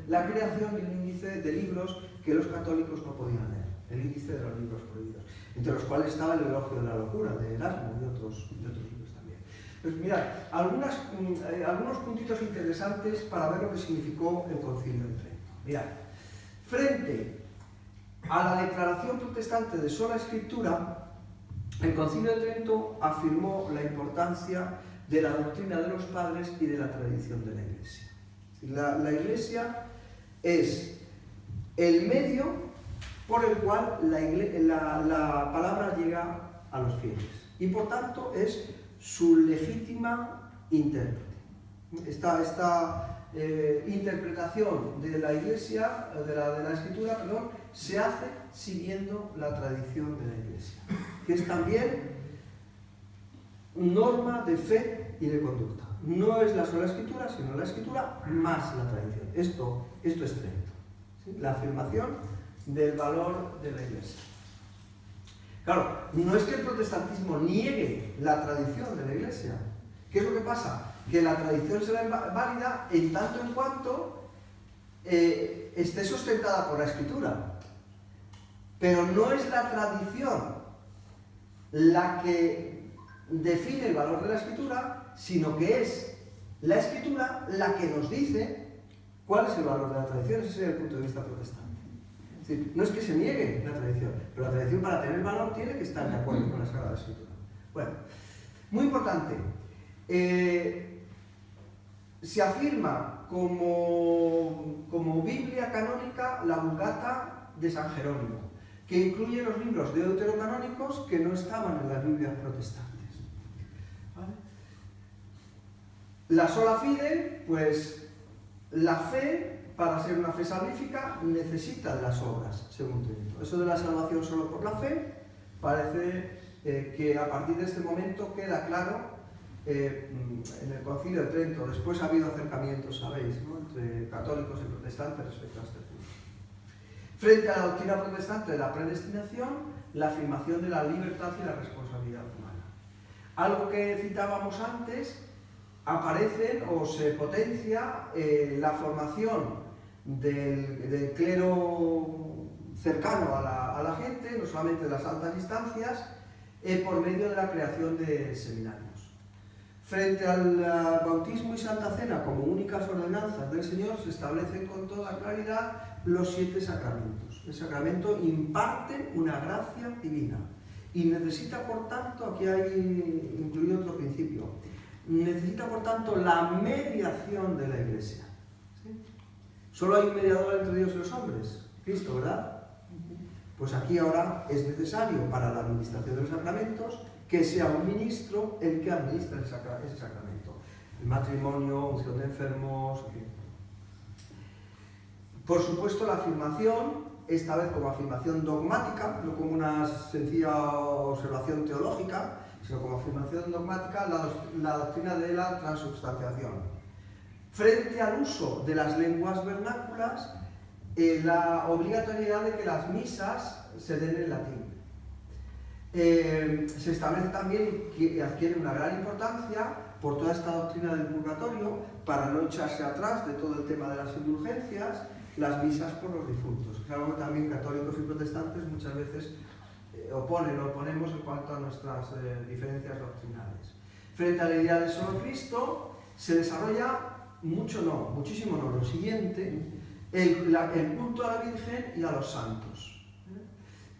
la creación de un índice de libros que los católicos no podían leer, el índice de los libros prohibidos, entre los cuales estaba el Elogio de la Locura, de Erasmo y otros libros también. Pues mirad, algunos puntitos interesantes para ver lo que significó el Concilio de Trento. Mirad, frente a la declaración protestante de sola escritura, el Concilio de Trento afirmó la importancia de la doctrina de los padres y de la tradición de la Iglesia. La Iglesia es el medio por el cual la palabra llega a los fieles y por tanto es su legítima intérprete. Esta interpretación de la Iglesia, de la Escritura, perdón, se hace siguiendo la tradición de la Iglesia, que es también norma de fe y de conducta. No es la sola Escritura, sino la Escritura más la tradición. Esto es Trento, ¿sí? La afirmación del valor de la Iglesia. Claro, no es que el protestantismo niegue la tradición de la Iglesia. ¿Qué es lo que pasa? Que la tradición será válida en tanto en cuanto esté sustentada por la Escritura. Pero no es la tradición la que define el valor de la Escritura, sino que es la Escritura la que nos dice cuál es el valor de la tradición. Ese sería el punto de vista protestante. Es decir, no es que se niegue la tradición, pero la tradición para tener valor tiene que estar de acuerdo con la Sagrada Escritura. Bueno, muy importante. Se afirma como Biblia canónica la Vulgata de San Jerónimo, que incluye los libros deuterocanónicos que no estaban en las Biblias protestantes. ¿Vale? La sola fide, pues la fe, para ser una fe salvífica, necesita de las obras, según Trento. Eso de la salvación solo por la fe, parece que a partir de este momento queda claro en el Concilio de Trento. Después ha habido acercamientos, sabéis, ¿no?, entre católicos y protestantes respecto a este punto. Frente a la doctrina protestante de la predestinación, la afirmación de la libertad y la responsabilidad humana. Algo que citábamos antes, aparece o se potencia la formación del clero cercano a la gente, no solamente de las altas instancias, por medio de la creación de seminarios. Frente al bautismo y Santa Cena como únicas ordenanzas del Señor, se establecen con toda claridad los 7 sacramentos. El sacramento imparte una gracia divina y necesita, por tanto, aquí hay incluido otro principio, necesita, por tanto, la mediación de la Iglesia. ¿Sí? Solo hay un mediador entre Dios y los hombres, Cristo, ¿verdad? Pues aquí ahora es necesario para la administración de los sacramentos que sea un ministro el que administra ese sacramento. El matrimonio, unción de enfermos, en fin. Por supuesto, la afirmación, esta vez como afirmación dogmática, no como una sencilla observación teológica, sino como afirmación dogmática, la doctrina de la transubstanciación. Frente al uso de las lenguas vernáculas, la obligatoriedad de que las misas se den en latín. Se establece también que adquiere una gran importancia por toda esta doctrina del purgatorio, para no echarse atrás de todo el tema de las indulgencias, las misas por los difuntos, que es algo que también católicos y protestantes muchas veces oponemos en cuanto a nuestras diferencias doctrinales. Frente a la idea de solo Cristo, se desarrolla muchísimo no, lo siguiente, el culto a la Virgen y a los santos.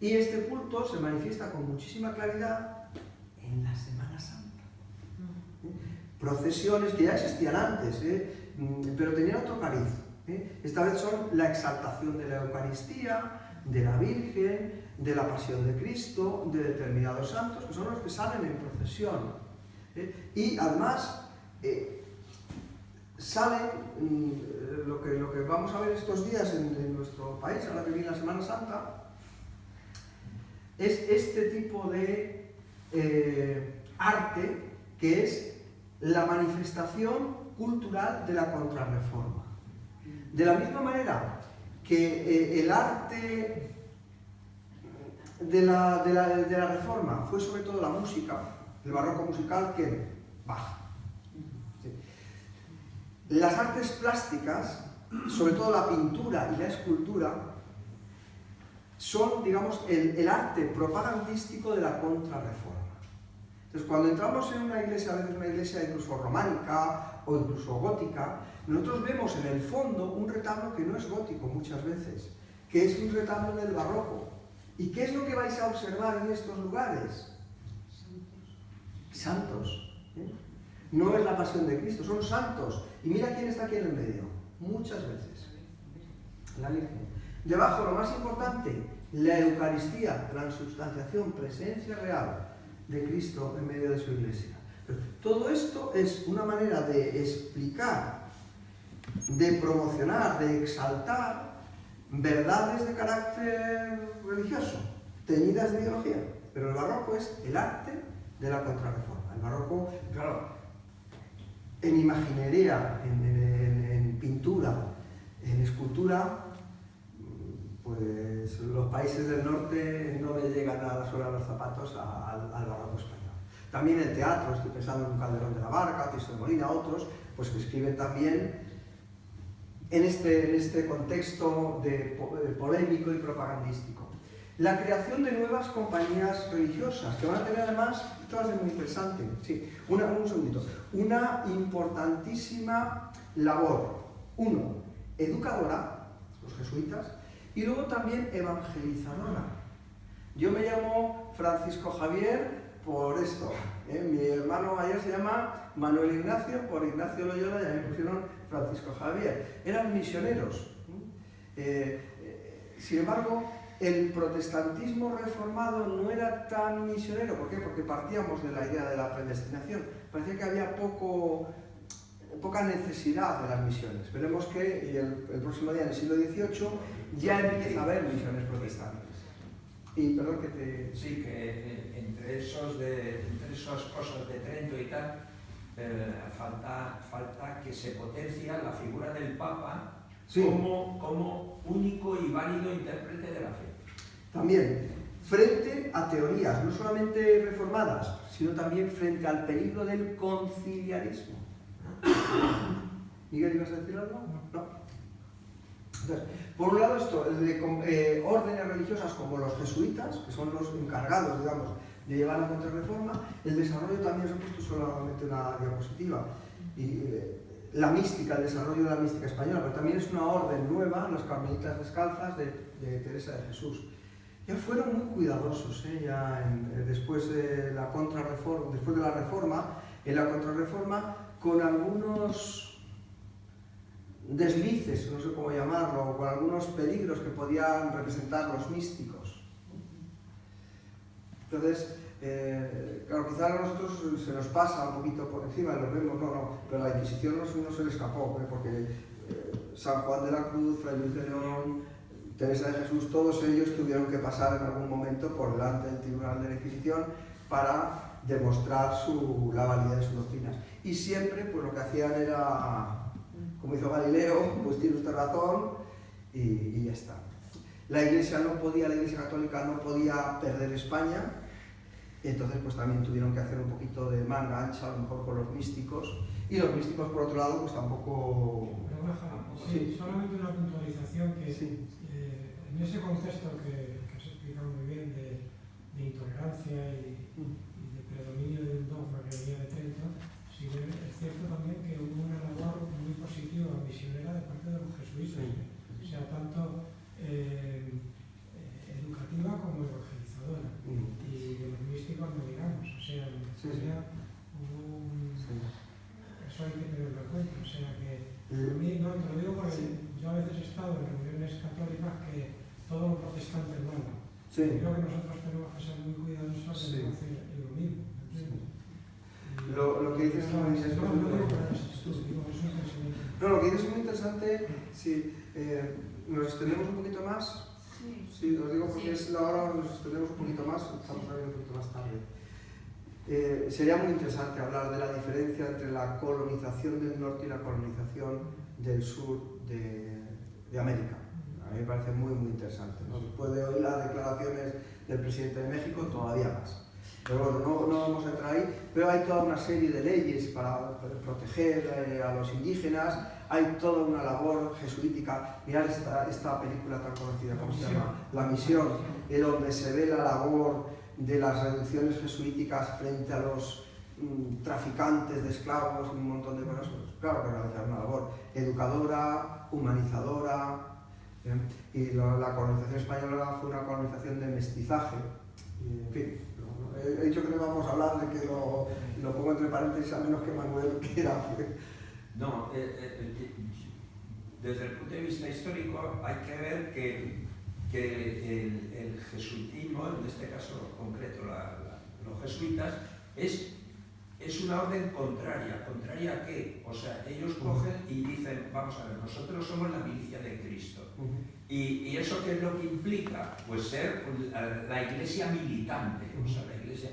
Y este culto se manifiesta con muchísima claridad en la Semana Santa. Procesiones que ya existían antes, pero tenían otro cariz. Esta vez son la exaltación de la Eucaristía, de la Virgen, de la Pasión de Cristo, de determinados santos, que son los que salen en procesión. Y además salen, lo que vamos a ver estos días en nuestro país, ahora que viene la Semana Santa, es este tipo de arte que es la manifestación cultural de la Contrarreforma. De la misma manera que el arte de la Reforma fue sobre todo la música, el barroco musical, que baja. ¿Sí? Las artes plásticas, sobre todo la pintura y la escultura, son, digamos, el arte propagandístico de la Contrarreforma. Entonces, cuando entramos en una iglesia, a veces una iglesia incluso románica o incluso gótica, nosotros vemos en el fondo un retablo que no es gótico muchas veces, que es un retablo del barroco. ¿Y qué es lo que vais a observar en estos lugares? Santos. No es la Pasión de Cristo, son santos. Y mira quién está aquí en el medio, muchas veces. La Virgen. Debajo, lo más importante, la Eucaristía, transubstanciación, presencia real de Cristo en medio de su iglesia. Todo esto es una manera de explicar, de promocionar, de exaltar verdades de carácter religioso, teñidas de ideología. Pero el barroco es el arte de la Contrarreforma. El barroco, claro, en imaginería, en pintura, en escultura, pues los países del norte no le llegan a la suela de los zapatos al barroco español. También el teatro, estoy pensando en un Calderón de la Barca, Tirso de Molina, otros, pues que escriben también en este contexto polémico y propagandístico. La creación de nuevas compañías religiosas, que van a tener además, esto va a ser muy interesante, sí, un segundito, una importantísima labor. Uno, educadora, los jesuitas, y luego también evangelizadora. Yo me llamo Francisco Javier por esto. Mi hermano mayor se llama Manuel Ignacio, por Ignacio Loyola, y a mí me pusieron Francisco Javier. Eran misioneros. Sin embargo, el protestantismo reformado no era tan misionero. ¿Por qué? Porque partíamos de la idea de la predestinación. Parecía que había poca necesidad de las misiones. Veremos que el próximo día, en el siglo XVIII, ya empieza a haber misiones protestantes. Y perdón que te... Sí, que entre esas cosas de Trento y tal, falta que se potencia la figura del Papa, sí, como único y válido intérprete de la fe. También, frente a teorías, no solamente reformadas, sino también frente al peligro del conciliarismo. ¿Miguel, ibas a decir algo? No. Entonces, por un lado esto, el de órdenes religiosas como los jesuitas, que son los encargados, digamos, de llevar la Contrarreforma. El desarrollo también, se ha puesto solamente una diapositiva, y la mística, el desarrollo de la mística española, pero también es una orden nueva, las carmelitas descalzas de Teresa de Jesús. Ya fueron muy cuidadosos, después de la Contrarreforma, después de la Reforma, en la Contrarreforma, con algunos deslices, no sé cómo llamarlo, con algunos peligros que podían representar los místicos. Entonces, claro, quizá a nosotros se nos pasa un poquito por encima, lo vemos, pero la Inquisición no se le escapó, porque San Juan de la Cruz, Fray Luis de León, Teresa de Jesús, todos ellos tuvieron que pasar en algún momento por delante del Tribunal de la Inquisición para demostrar la validez de sus doctrinas. Y siempre, pues lo que hacían era, como hizo Galileo, pues tiene usted razón, y ya está. La Iglesia Católica no podía perder España, Entonces pues también tuvieron que hacer un poquito de manga ancha, a lo mejor con los místicos, y los místicos por otro lado pues tampoco... Pero Rafa, sí, solamente una puntualización que Sí. En ese contexto que has explicado muy bien de intolerancia y de predominio de un dogma que venía de Trento, sí es cierto también que hubo una labor muy positiva, misionera de parte de los jesuitas, o sea, tanto educativa como evangelizadora, y de los místicos no digamos, o sea, en España hubo un... Eso hay que tenerlo en cuenta, o sea que a mí, no, te lo digo porque yo a veces he estado en reuniones católicas que todo lo protestante es malo. Sí. Creo que nosotros tenemos que ser muy cuidadosos de no hacer lo mismo. Lo que dices es muy interesante. No digo para eso, digo, es un pensamiento. No, lo que dices es muy interesante. Si nos extendemos un poquito más, sí, os digo porque es la hora, nos extendemos un poquito más, estamos hablando un poquito más tarde. Sería muy interesante hablar de la diferencia entre la colonización del norte y la colonización del sur de América. A mí me parece muy, muy interesante, ¿no? Después de oír las declaraciones del presidente de México, todavía más. Pero bueno, no vamos a entrar ahí, pero hay toda una serie de leyes para proteger a los indígenas, hay toda una labor jesuítica. Mirad esta película tan conocida, ¿cómo se llama? La Misión, donde se ve la labor de las reducciones jesuíticas frente a los traficantes de esclavos y un montón de cosas. Pues, claro que realizar una labor educadora, humanizadora. Y la colonización española fue una colonización de mestizaje. Y, en fin, he dicho que no vamos a hablar de que lo pongo entre paréntesis, a menos que Manuel quiera. No, desde el punto de vista histórico hay que ver que el jesuitismo, en este caso concreto los jesuitas, es una orden contraria. ¿Contraria a qué? O sea, ellos cogen y dicen, vamos a ver, nosotros somos la milicia de Cristo. ¿Y eso qué es lo que implica? Pues ser la iglesia militante, o sea, la iglesia...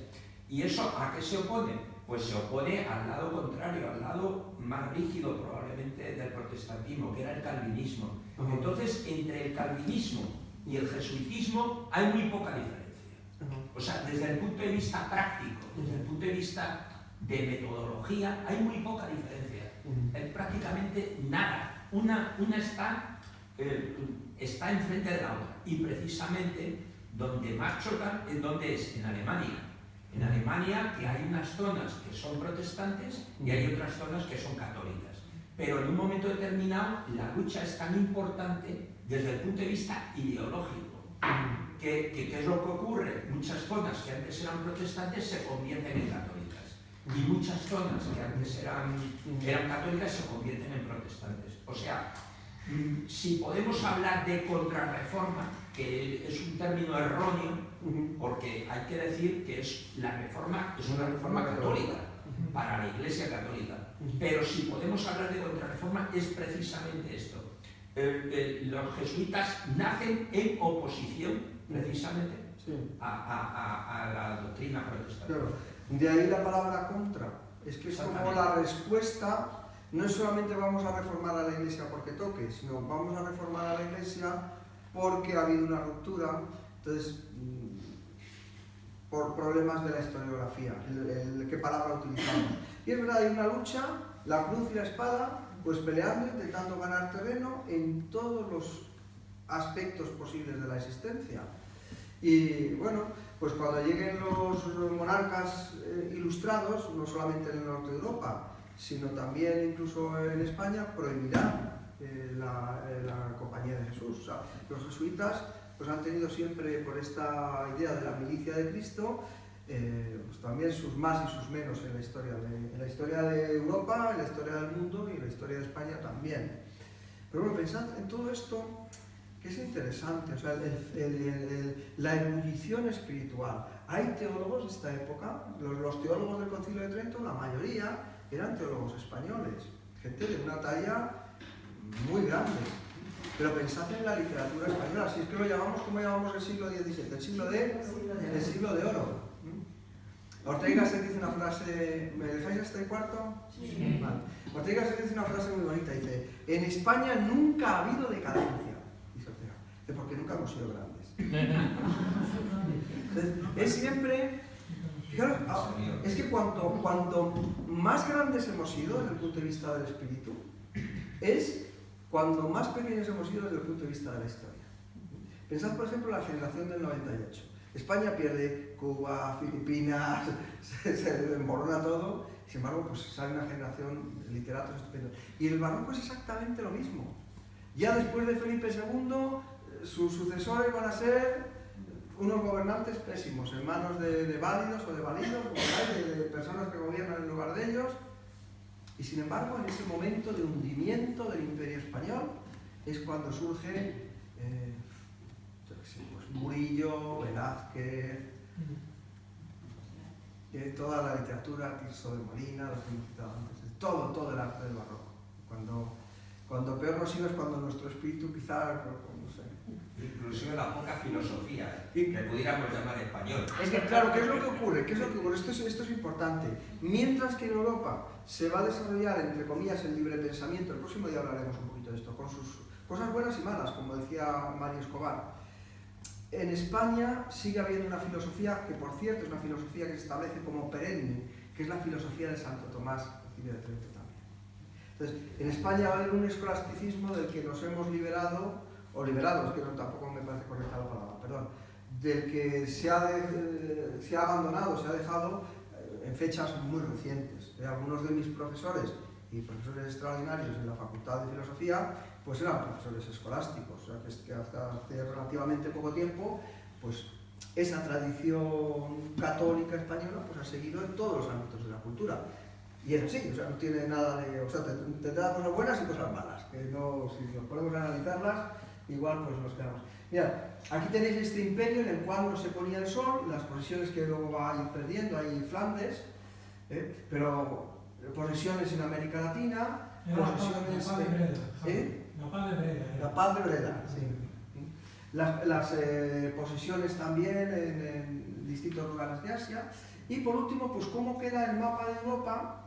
¿Y eso a qué se opone? Pues se opone al lado contrario, al lado más rígido probablemente del protestantismo, que era el calvinismo. Entonces, entre el calvinismo y el jesuitismo hay muy poca diferencia. O sea, desde el punto de vista práctico, desde el punto de vista de metodología, hay muy poca diferencia. Prácticamente nada. Una está enfrente de la otra. Y precisamente donde más chocan es donde es, en Alemania. En Alemania, que hay unas zonas que son protestantes y hay otras zonas que son católicas. Pero en un momento determinado, la lucha es tan importante desde el punto de vista ideológico. ¿Qué es lo que ocurre? Muchas zonas que antes eran protestantes se convierten en católicas. Y muchas zonas que antes eran católicas se convierten en protestantes. O sea, si podemos hablar de contrarreforma, que es un término erróneo, porque hay que decir que es una reforma católica, para la Iglesia católica. Pero si podemos hablar de contrarreforma es precisamente esto. Los jesuitas nacen en oposición precisamente a la doctrina protestante. Claro. De ahí la palabra contra. Es que es como la respuesta. No es solamente vamos a reformar a la Iglesia porque toque, sino vamos a reformar a la Iglesia porque ha habido una ruptura, entonces por problemas de la historiografía, qué palabra utilizamos. Y es verdad, hay una lucha, la cruz y la espada, pues peleando, intentando ganar terreno en todos los aspectos posibles de la existencia. Y bueno, pues cuando lleguen los monarcas ilustrados, no solamente en el norte de Europa, sino también incluso en España, prohibirán la Compañía de Jesús. O sea, los jesuitas pues, han tenido siempre, por esta idea de la milicia de Cristo, pues, también sus más y sus menos en la historia de Europa, en la historia del mundo y en la historia de España también. Pero bueno, pensad en todo esto, que es interesante, o sea, la ebullición espiritual. Hay teólogos de esta época, los teólogos del Concilio de Trento, la mayoría eran teólogos españoles, gente de una talla muy grande. Pero pensad en la literatura española, si es que lo llamamos, ¿cómo llamamos el siglo XVII? El siglo de oro. Ortega se dice una frase, ¿me dejáis hasta el cuarto? Sí. Vale. Ortega se dice una frase muy bonita, dice, en España nunca ha habido decadencia, dice Ortega, porque nunca hemos sido grandes. Entonces, es siempre Fijaros, es que cuanto más grandes hemos sido desde el punto de vista del espíritu, es cuando más pequeños hemos sido desde el punto de vista de la historia. Pensad, por ejemplo, en la generación del 98. España pierde Cuba, Filipinas, se desmorona todo, sin embargo, pues sale una generación de literatos estupendos. Y el barroco es exactamente lo mismo. Ya después de Felipe II, sus sucesores van a ser unos gobernantes pésimos, en manos de válidos o de validos, de personas que gobiernan en lugar de ellos. Y sin embargo, en ese momento de hundimiento del Imperio Español, es cuando surge pues Murillo, Velázquez, toda la literatura, Tirso de Molina, los que hemos citado antes, todo el arte del barroco. Cuando peor nos iba es cuando nuestro espíritu quizá, no sé. Inclusive la poca filosofía, que pudiéramos llamar español. Es que claro, ¿qué es lo que ocurre? Esto es importante. Mientras que en Europa se va a desarrollar, entre comillas, el libre pensamiento, el próximo día hablaremos un poquito de esto, con sus cosas buenas y malas, como decía Mario Escobar. En España sigue habiendo una filosofía, que por cierto es una filosofía que se establece como perenne, que es la filosofía de Santo Tomás, Concilio de Trento también. Entonces, en España va a haber un escolasticismo del que nos hemos liberado, o liberados, que no, tampoco me parece correcta la palabra, perdón, del que se ha abandonado, se ha dejado en fechas muy recientes. Algunos de mis profesores y profesores extraordinarios en la Facultad de Filosofía, pues eran profesores escolásticos, o sea que hasta hace relativamente poco tiempo, pues esa tradición católica española pues ha seguido en todos los ámbitos de la cultura. Y es así, o sea, no tiene nada de... O sea, tendrá cosas buenas y cosas malas, que no, si nos podemos analizarlas, igual pues nos quedamos. Mirad, aquí tenéis este imperio en el cual no se ponía el sol, las posesiones que luego va a ir perdiendo, hay Flandes, pero posesiones en América Latina, posesiones... La Paz de Breda, sí. Las posesiones también en distintos lugares de Asia. Y por último, pues cómo queda el mapa de Europa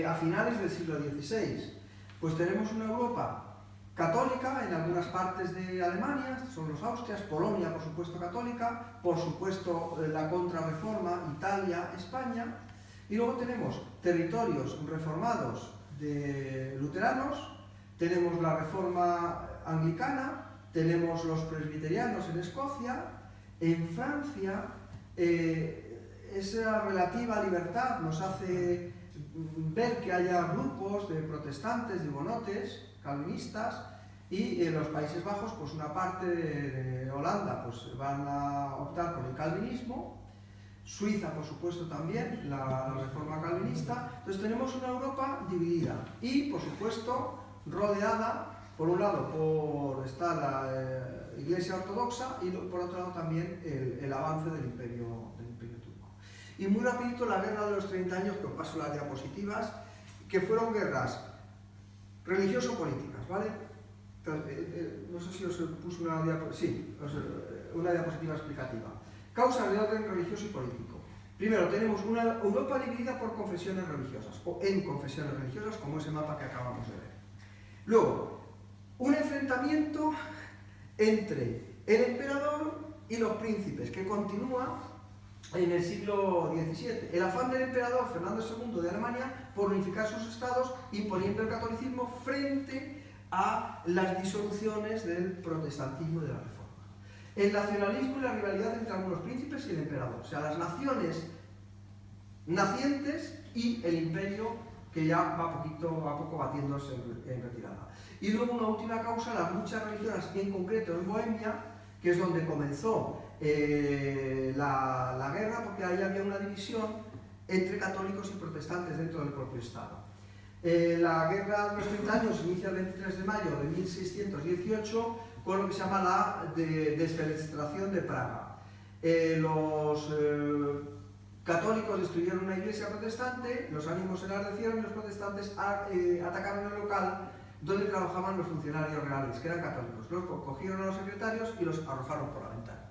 a finales del siglo XVI. Pues tenemos una Europa católica en algunas partes de Alemania, son los Austrias, Polonia por supuesto católica, por supuesto la Contrarreforma, Italia, España, y luego tenemos territorios reformados de luteranos, tenemos la Reforma anglicana, tenemos los presbiterianos en Escocia, en Francia esa relativa libertad nos hace ver que haya grupos de protestantes, de hugonotes, calvinistas, y en los Países Bajos, pues una parte de Holanda pues van a optar por el calvinismo, Suiza por supuesto también, la reforma calvinista. Entonces tenemos una Europa dividida y por supuesto rodeada, por un lado está la Iglesia Ortodoxa y por otro lado también el avance del Imperio Turco. Y muy rapidito la guerra de los 30 años, que os paso las diapositivas, que fueron guerras religioso-políticas, ¿vale? No sé si os puse una diapositiva explicativa. Causas de orden religioso y político. Primero, tenemos una Europa dividida por confesiones religiosas, o en confesiones religiosas, como ese mapa que acabamos de ver. Luego, un enfrentamiento entre el emperador y los príncipes, que continúa en el siglo XVII. El afán del emperador Fernando II de Alemania por unificar sus estados, imponiendo el catolicismo frente a las disoluciones del protestantismo y de la reforma. El nacionalismo y la rivalidad entre algunos príncipes y el emperador, o sea, las naciones nacientes y el imperio que ya va poquito a poco batiéndose en retirada. Y luego una última causa, las luchas religiosas, en concreto en Bohemia, que es donde comenzó la guerra, porque ahí había una división entre católicos y protestantes dentro del propio Estado. La guerra de los 30 años inicia el 23 de mayo de 1618 con lo que se llama la desfenestración de Praga. Los católicos destruyeron una iglesia protestante, los ánimos se enardecieron y los protestantes atacaron el local donde trabajaban los funcionarios reales, que eran católicos. Los cogieron a los secretarios y los arrojaron por la ventana.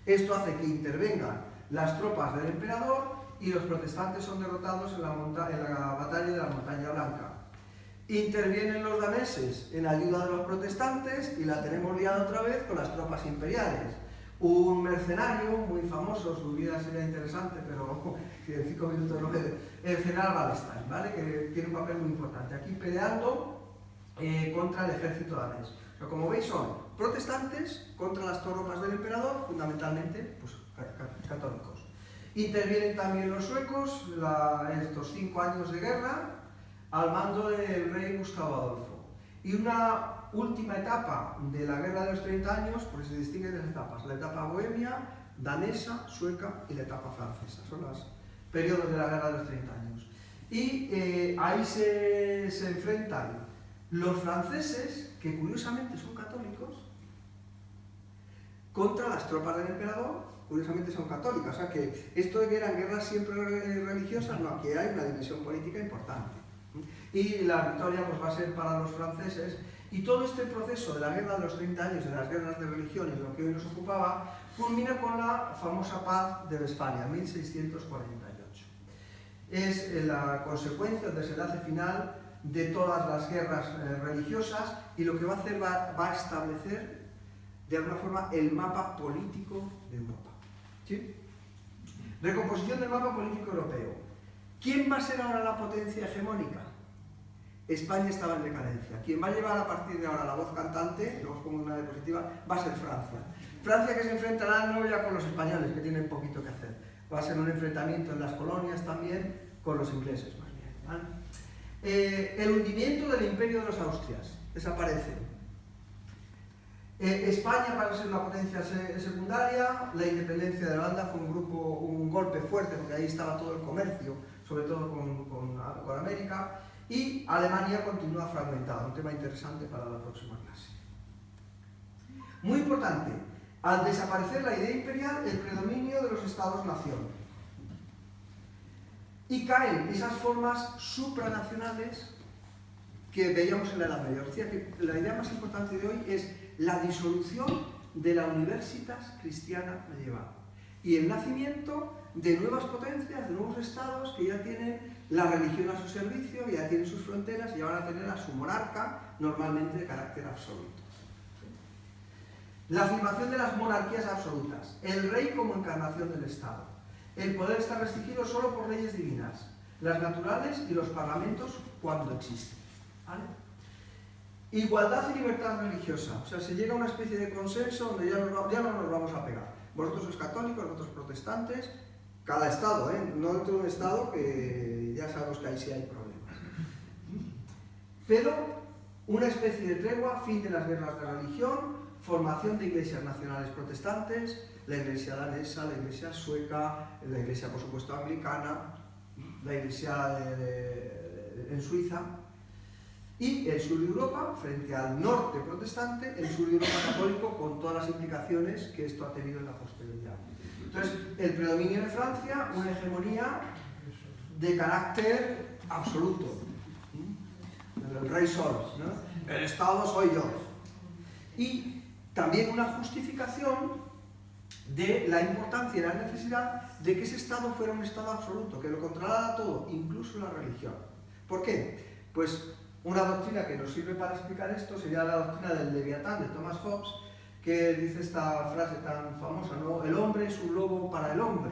Esto hace que intervengan las tropas del emperador y los protestantes son derrotados en la batalla de la Montaña Blanca. Intervienen los daneses en ayuda de los protestantes y la tenemos liada otra vez con las tropas imperiales. Un mercenario muy famoso, su vida sería interesante, pero en 5 minutos no quede, el general Wallenstein, ¿vale? Que tiene un papel muy importante aquí peleando contra el ejército danés. O sea, como veis, son protestantes contra las tropas del emperador, fundamentalmente pues, católicos. Intervienen también los suecos en estos 5 años de guerra al mando del rey Gustavo Adolfo. Y una última etapa de la guerra de los 30 años, porque se distinguen 3 etapas: la etapa bohemia, danesa, sueca y la etapa francesa. Son los periodos de la guerra de los 30 años. Y ahí se enfrentan los franceses, que curiosamente son católicos, contra las tropas del emperador, curiosamente son católicas. O sea que esto de que eran guerras siempre religiosas, no, aquí hay una dimensión política importante. Y la victoria pues, va a ser para los franceses. Y todo este proceso de la guerra de los 30 años, de las guerras de religión y de lo que hoy nos ocupaba, culmina con la famosa paz de Westfalia, 1648. Es la consecuencia, el desenlace final de todas las guerras religiosas, y lo que va a hacer va a establecer de alguna forma el mapa político de Europa. ¿Sí? Recomposición del mapa político europeo. ¿Quién va a ser ahora la potencia hegemónica? España estaba en decadencia. Quien va a llevar a partir de ahora la voz cantante, luego como una diapositiva, va a ser Francia. Francia, que se enfrentará no ya con los españoles, que tienen poquito que hacer. Va a ser un enfrentamiento en las colonias también con los ingleses, más bien, ¿vale? El hundimiento del imperio de los Austrias. Desaparece. España va a ser una potencia secundaria. La independencia de Holanda fue un golpe fuerte, porque ahí estaba todo el comercio, sobre todo con América. Y Alemania continúa fragmentada, un tema interesante para la próxima clase. Muy importante, al desaparecer la idea imperial, el predominio de los estados-nación. Y caen esas formas supranacionales que veíamos en la Edad Media. O sea que la idea más importante de hoy es la disolución de la Universitas Cristiana medieval y el nacimiento de nuevas potencias, de nuevos estados que ya tienen la religión a su servicio, ya tienen sus fronteras y ya van a tener a su monarca, normalmente de carácter absoluto. La afirmación de las monarquías absolutas, el rey como encarnación del Estado. El poder está restringido solo por leyes divinas, las naturales y los parlamentos cuando existen. ¿Vale? Igualdad y libertad religiosa, o sea, se llega a una especie de consenso donde ya no nos vamos a pegar. Vosotros sois católicos, nosotros protestantes, cada estado, no dentro de un estado que ya sabemos que ahí sí hay problemas. Pero una especie de tregua, fin de las guerras de religión, formación de iglesias nacionales protestantes, la iglesia danesa, la iglesia sueca, la iglesia por supuesto anglicana, la iglesia en Suiza, y el sur de Europa, frente al norte protestante, el sur de Europa católico, con todas las implicaciones que esto ha tenido en la posteridad. Entonces, el predominio de Francia, una hegemonía de carácter absoluto. El rey sol, ¿no? El Estado soy yo. Y también una justificación de la importancia y la necesidad de que ese Estado fuera un Estado absoluto, que lo controlara todo, incluso la religión. ¿Por qué? Pues una doctrina que nos sirve para explicar esto sería la doctrina del Leviatán de Thomas Hobbes, que dice esta frase tan famosa, ¿no? El hombre es un lobo para el hombre.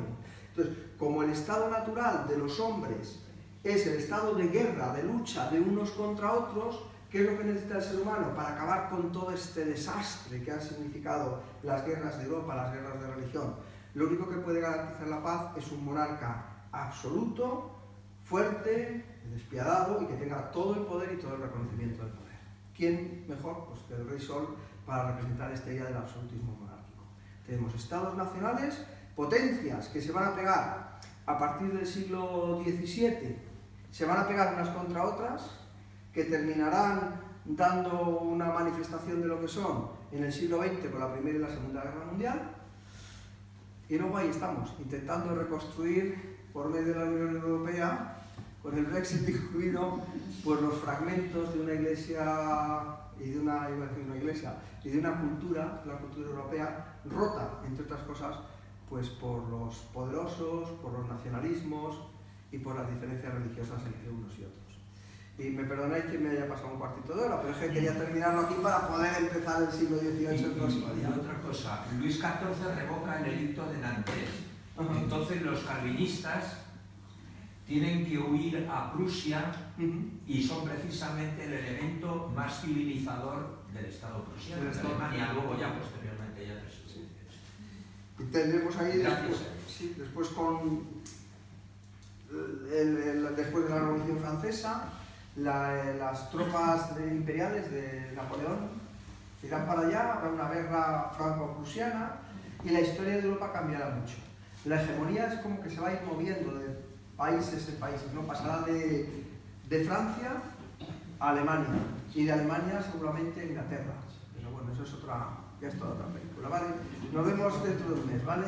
Entonces, como el estado natural de los hombres es el estado de guerra, de lucha de unos contra otros, ¿qué es lo que necesita el ser humano para acabar con todo este desastre que han significado las guerras de Europa, las guerras de religión? Lo único que puede garantizar la paz es un monarca absoluto, fuerte, despiadado y que tenga todo el poder y todo el reconocimiento del poder. ¿Quién mejor? Pues que el rey Sol, para representar esta idea del absolutismo monárquico. Tenemos estados nacionales, potencias que se van a pegar a partir del siglo XVII, se van a pegar unas contra otras, que terminarán dando una manifestación de lo que son en el siglo XX con la Primera y la Segunda Guerra Mundial, y luego ahí estamos, intentando reconstruir por medio de la Unión Europea, con el Brexit incluido, pues los fragmentos de una iglesia y de una cultura, la cultura europea, rota, entre otras cosas, pues por los poderosos, por los nacionalismos y por las diferencias religiosas entre unos y otros. Y me perdonáis que me haya pasado un cuartito de hora, pero es que quería terminarlo aquí para poder empezar el siglo XVIII el próximo Y día. otra cosa, Luis XIV revoca el edicto de Nantes. Entonces los calvinistas tienen que huir a Prusia y son precisamente el elemento más civilizador del Estado prusiano, de Alemania, luego ya posteriormente ya Y tendremos ahí Gracias. después con después de la Revolución Francesa, las tropas imperiales de Napoleón irán para allá, habrá una guerra franco-prusiana y la historia de Europa cambiará mucho. La hegemonía es como que se va a ir moviendo de países en países, ¿no? Pasará de Francia a Alemania y de Alemania seguramente a Inglaterra. Pero bueno, eso es ya es toda otra película, ¿vale? Nos vemos dentro de un mes, ¿vale?